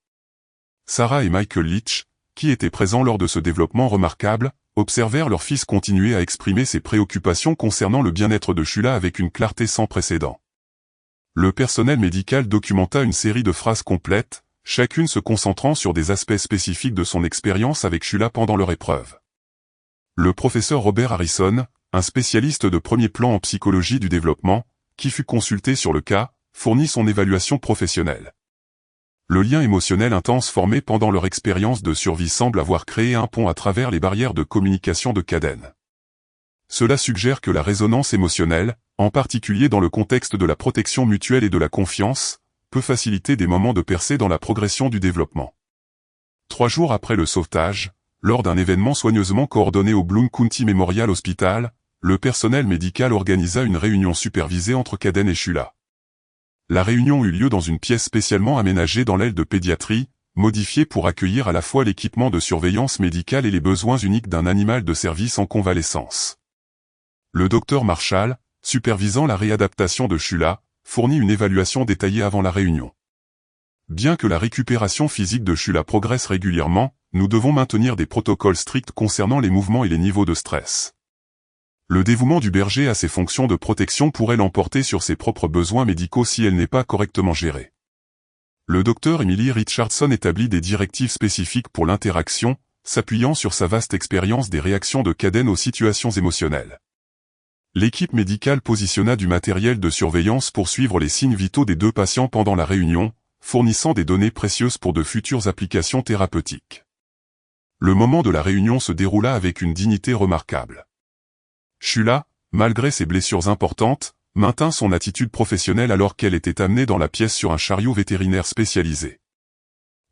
Sarah et Michael Leach, qui étaient présents lors de ce développement remarquable, observèrent leur fils continuer à exprimer ses préoccupations concernant le bien-être de Shula avec une clarté sans précédent. Le personnel médical documenta une série de phrases complètes, chacune se concentrant sur des aspects spécifiques de son expérience avec Shula pendant leur épreuve. Le professeur Robert Harrison, un spécialiste de premier plan en psychologie du développement, qui fut consulté sur le cas, fournit son évaluation professionnelle. Le lien émotionnel intense formé pendant leur expérience de survie semble avoir créé un pont à travers les barrières de communication de Caden. Cela suggère que la résonance émotionnelle, en particulier dans le contexte de la protection mutuelle et de la confiance, peut faciliter des moments de percée dans la progression du développement. 3 jours après le sauvetage, lors d'un événement soigneusement coordonné au Bloom County Memorial Hospital, le personnel médical organisa une réunion supervisée entre Caden et Shula. La réunion eut lieu dans une pièce spécialement aménagée dans l'aile de pédiatrie, modifiée pour accueillir à la fois l'équipement de surveillance médicale et les besoins uniques d'un animal de service en convalescence. Le docteur Marshall, supervisant la réadaptation de Shula, fournit une évaluation détaillée avant la réunion. Bien que la récupération physique de Shula progresse régulièrement, nous devons maintenir des protocoles stricts concernant les mouvements et les niveaux de stress. Le dévouement du berger à ses fonctions de protection pourrait l'emporter sur ses propres besoins médicaux si elle n'est pas correctement gérée. Le docteur Emily Richardson établit des directives spécifiques pour l'interaction, s'appuyant sur sa vaste expérience des réactions de Caden aux situations émotionnelles. L'équipe médicale positionna du matériel de surveillance pour suivre les signes vitaux des 2 patients pendant la réunion, fournissant des données précieuses pour de futures applications thérapeutiques. Le moment de la réunion se déroula avec une dignité remarquable. Shula, malgré ses blessures importantes, maintint son attitude professionnelle alors qu'elle était amenée dans la pièce sur un chariot vétérinaire spécialisé.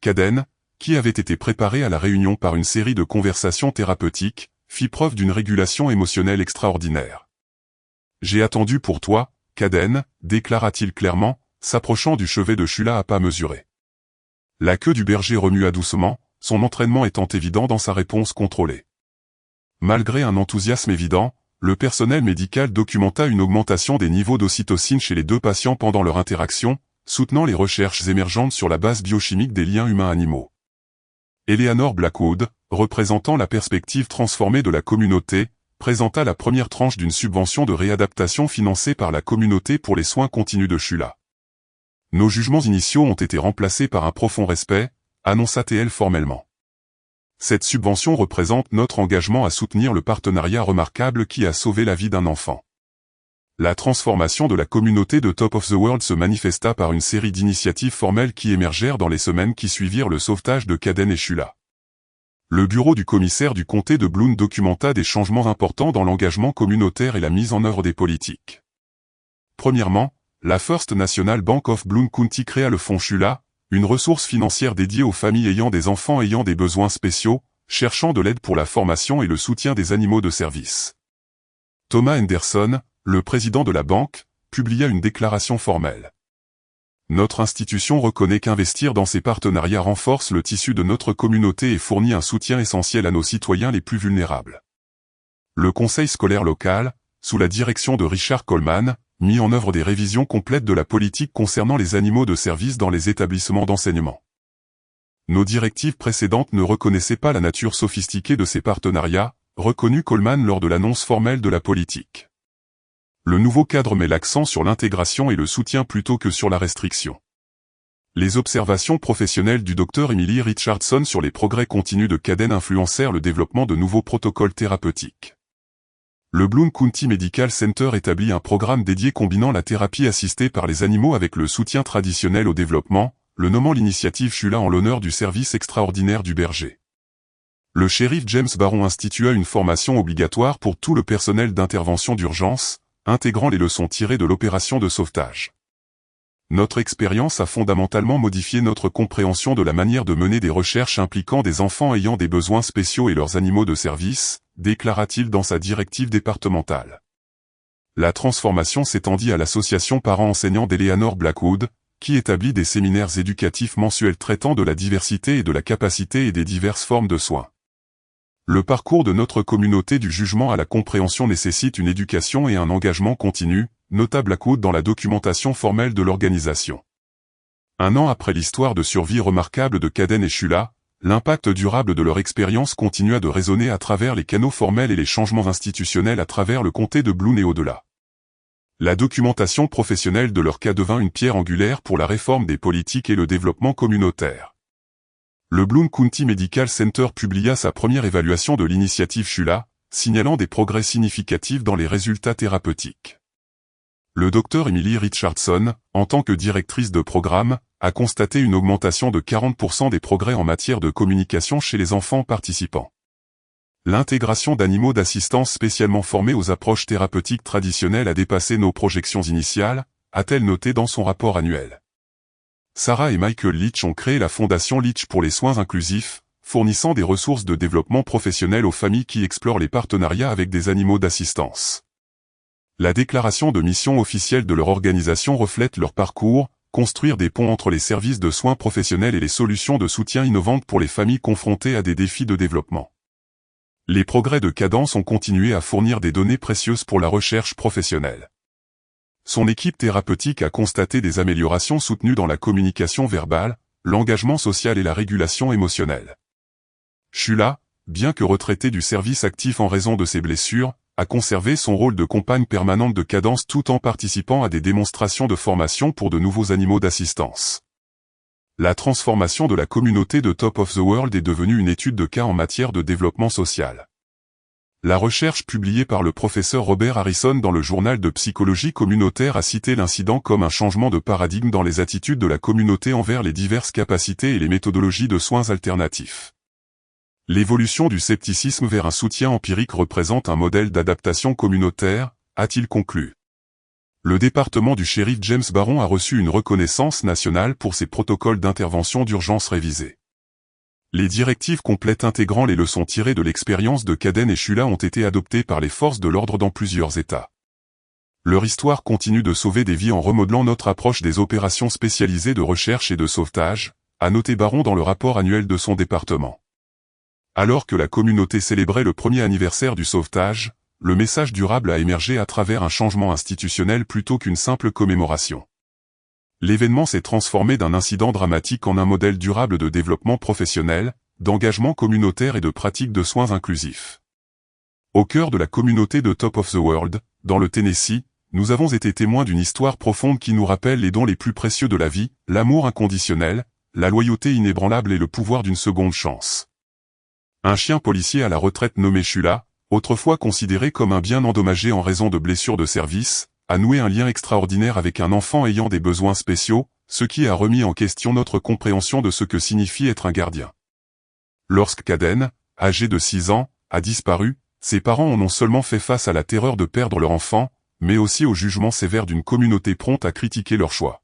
Caden, qui avait été préparé à la réunion par une série de conversations thérapeutiques, fit preuve d'une régulation émotionnelle extraordinaire. « J'ai attendu pour toi, Caden », déclara-t-il clairement, s'approchant du chevet de Shula à pas mesurés. La queue du berger remua doucement, son entraînement étant évident dans sa réponse contrôlée. Malgré un enthousiasme évident, le personnel médical documenta une augmentation des niveaux d'ocytocine chez les 2 patients pendant leur interaction, soutenant les recherches émergentes sur la base biochimique des liens humains-animaux. Eleanor Blackwood, représentant la perspective transformée de la communauté, présenta la première tranche d'une subvention de réadaptation financée par la communauté pour les soins continus de Shula. Nos jugements initiaux ont été remplacés par un profond respect, annonça-t-elle formellement. Cette subvention représente notre engagement à soutenir le partenariat remarquable qui a sauvé la vie d'un enfant. La transformation de la communauté de Top of the World se manifesta par une série d'initiatives formelles qui émergèrent dans les semaines qui suivirent le sauvetage de Caden et Shula. Le bureau du commissaire du comté de Bloom documenta des changements importants dans l'engagement communautaire et la mise en œuvre des politiques. Premièrement, la First National Bank of Bloom County créa le fonds Shula, une ressource financière dédiée aux familles ayant des enfants ayant des besoins spéciaux, cherchant de l'aide pour la formation et le soutien des animaux de service. Thomas Henderson, le président de la banque, publia une déclaration formelle. Notre institution reconnaît qu'investir dans ces partenariats renforce le tissu de notre communauté et fournit un soutien essentiel à nos citoyens les plus vulnérables. Le conseil scolaire local, sous la direction de Richard Coleman, mis en œuvre des révisions complètes de la politique concernant les animaux de service dans les établissements d'enseignement. Nos directives précédentes ne reconnaissaient pas la nature sophistiquée de ces partenariats, reconnut Coleman lors de l'annonce formelle de la politique. Le nouveau cadre met l'accent sur l'intégration et le soutien plutôt que sur la restriction. Les observations professionnelles du Dr Emily Richardson sur les progrès continus de Caden influencèrent le développement de nouveaux protocoles thérapeutiques. Le Bloom County Medical Center établit un programme dédié combinant la thérapie assistée par les animaux avec le soutien traditionnel au développement, le nommant l'initiative Shula en l'honneur du service extraordinaire du berger. Le shérif James Barron institua une formation obligatoire pour tout le personnel d'intervention d'urgence, intégrant les leçons tirées de l'opération de sauvetage. Notre expérience a fondamentalement modifié notre compréhension de la manière de mener des recherches impliquant des enfants ayant des besoins spéciaux et leurs animaux de service, déclara-t-il dans sa directive départementale. La transformation s'étendit à l'association parents-enseignants d'Eleanor Blackwood, qui établit des séminaires éducatifs mensuels traitant de la diversité et de la capacité et des diverses formes de soins. Le parcours de notre communauté du jugement à la compréhension nécessite une éducation et un engagement continu, nota Blackwood dans la documentation formelle de l'organisation. Un an après l'histoire de survie remarquable de Caden et Shula, l'impact durable de leur expérience continua de résonner à travers les canaux formels et les changements institutionnels à travers le comté de Bloom et au-delà. La documentation professionnelle de leur cas devint une pierre angulaire pour la réforme des politiques et le développement communautaire. Le Bloom County Medical Center publia sa première évaluation de l'initiative Shula, signalant des progrès significatifs dans les résultats thérapeutiques. Le Dr Emily Richardson, en tant que directrice de programme, a constaté une augmentation de 40% des progrès en matière de communication chez les enfants participants. L'intégration d'animaux d'assistance spécialement formés aux approches thérapeutiques traditionnelles a dépassé nos projections initiales, a-t-elle noté dans son rapport annuel. Sarah et Michael Leach ont créé la Fondation Leach pour les soins inclusifs, fournissant des ressources de développement professionnel aux familles qui explorent les partenariats avec des animaux d'assistance. La déclaration de mission officielle de leur organisation reflète leur parcours, construire des ponts entre les services de soins professionnels et les solutions de soutien innovantes pour les familles confrontées à des défis de développement. Les progrès de Cadence ont continué à fournir des données précieuses pour la recherche professionnelle. Son équipe thérapeutique a constaté des améliorations soutenues dans la communication verbale, l'engagement social et la régulation émotionnelle. Shula, bien que retraitée du service actif en raison de ses blessures, a conservé son rôle de compagne permanente de Cadence tout en participant à des démonstrations de formation pour de nouveaux animaux d'assistance. La transformation de la communauté de Top of the World est devenue une étude de cas en matière de développement social. La recherche publiée par le professeur Robert Harrison dans le journal de psychologie communautaire a cité l'incident comme un changement de paradigme dans les attitudes de la communauté envers les diverses capacités et les méthodologies de soins alternatifs. L'évolution du scepticisme vers un soutien empirique représente un modèle d'adaptation communautaire, a-t-il conclu. Le département du shérif James Barron a reçu une reconnaissance nationale pour ses protocoles d'intervention d'urgence révisés. Les directives complètes intégrant les leçons tirées de l'expérience de Caden et Shula ont été adoptées par les forces de l'ordre dans plusieurs États. Leur histoire continue de sauver des vies en remodelant notre approche des opérations spécialisées de recherche et de sauvetage, a noté Barron dans le rapport annuel de son département. Alors que la communauté célébrait le premier anniversaire du sauvetage, le message durable a émergé à travers un changement institutionnel plutôt qu'une simple commémoration. L'événement s'est transformé d'un incident dramatique en un modèle durable de développement professionnel, d'engagement communautaire et de pratique de soins inclusifs. Au cœur de la communauté de Top of the World, dans le Tennessee, nous avons été témoins d'une histoire profonde qui nous rappelle les dons les plus précieux de la vie, l'amour inconditionnel, la loyauté inébranlable et le pouvoir d'une seconde chance. Un chien policier à la retraite nommé Shula, autrefois considéré comme un bien endommagé en raison de blessures de service, a noué un lien extraordinaire avec un enfant ayant des besoins spéciaux, ce qui a remis en question notre compréhension de ce que signifie être un gardien. Lorsque Caden, âgé de 6 ans, a disparu, ses parents ont non seulement fait face à la terreur de perdre leur enfant, mais aussi au jugement sévère d'une communauté prompte à critiquer leur choix.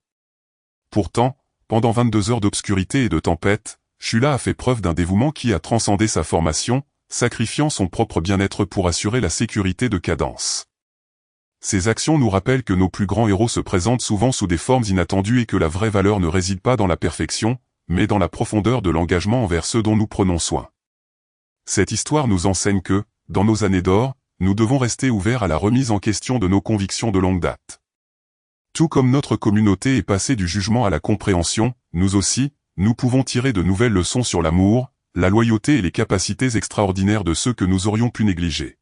Pourtant, pendant 22 heures d'obscurité et de tempête, Shula a fait preuve d'un dévouement qui a transcendé sa formation, sacrifiant son propre bien-être pour assurer la sécurité de Cadence. Ces actions nous rappellent que nos plus grands héros se présentent souvent sous des formes inattendues et que la vraie valeur ne réside pas dans la perfection, mais dans la profondeur de l'engagement envers ceux dont nous prenons soin. Cette histoire nous enseigne que, dans nos années d'or, nous devons rester ouverts à la remise en question de nos convictions de longue date. Tout comme notre communauté est passée du jugement à la compréhension, nous aussi, nous pouvons tirer de nouvelles leçons sur l'amour, la loyauté et les capacités extraordinaires de ceux que nous aurions pu négliger.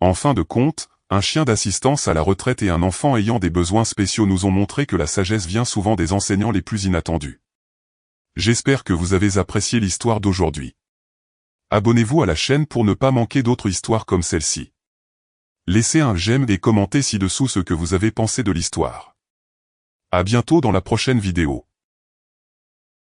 En fin de compte, Un chien d'assistance à la retraite et un enfant ayant des besoins spéciaux nous ont montré que la sagesse vient souvent des enseignants les plus inattendus. J'espère que vous avez apprécié l'histoire d'aujourd'hui. Abonnez-vous à la chaîne pour ne pas manquer d'autres histoires comme celle-ci. Laissez un j'aime et commentez ci-dessous ce que vous avez pensé de l'histoire. À bientôt dans la prochaine vidéo.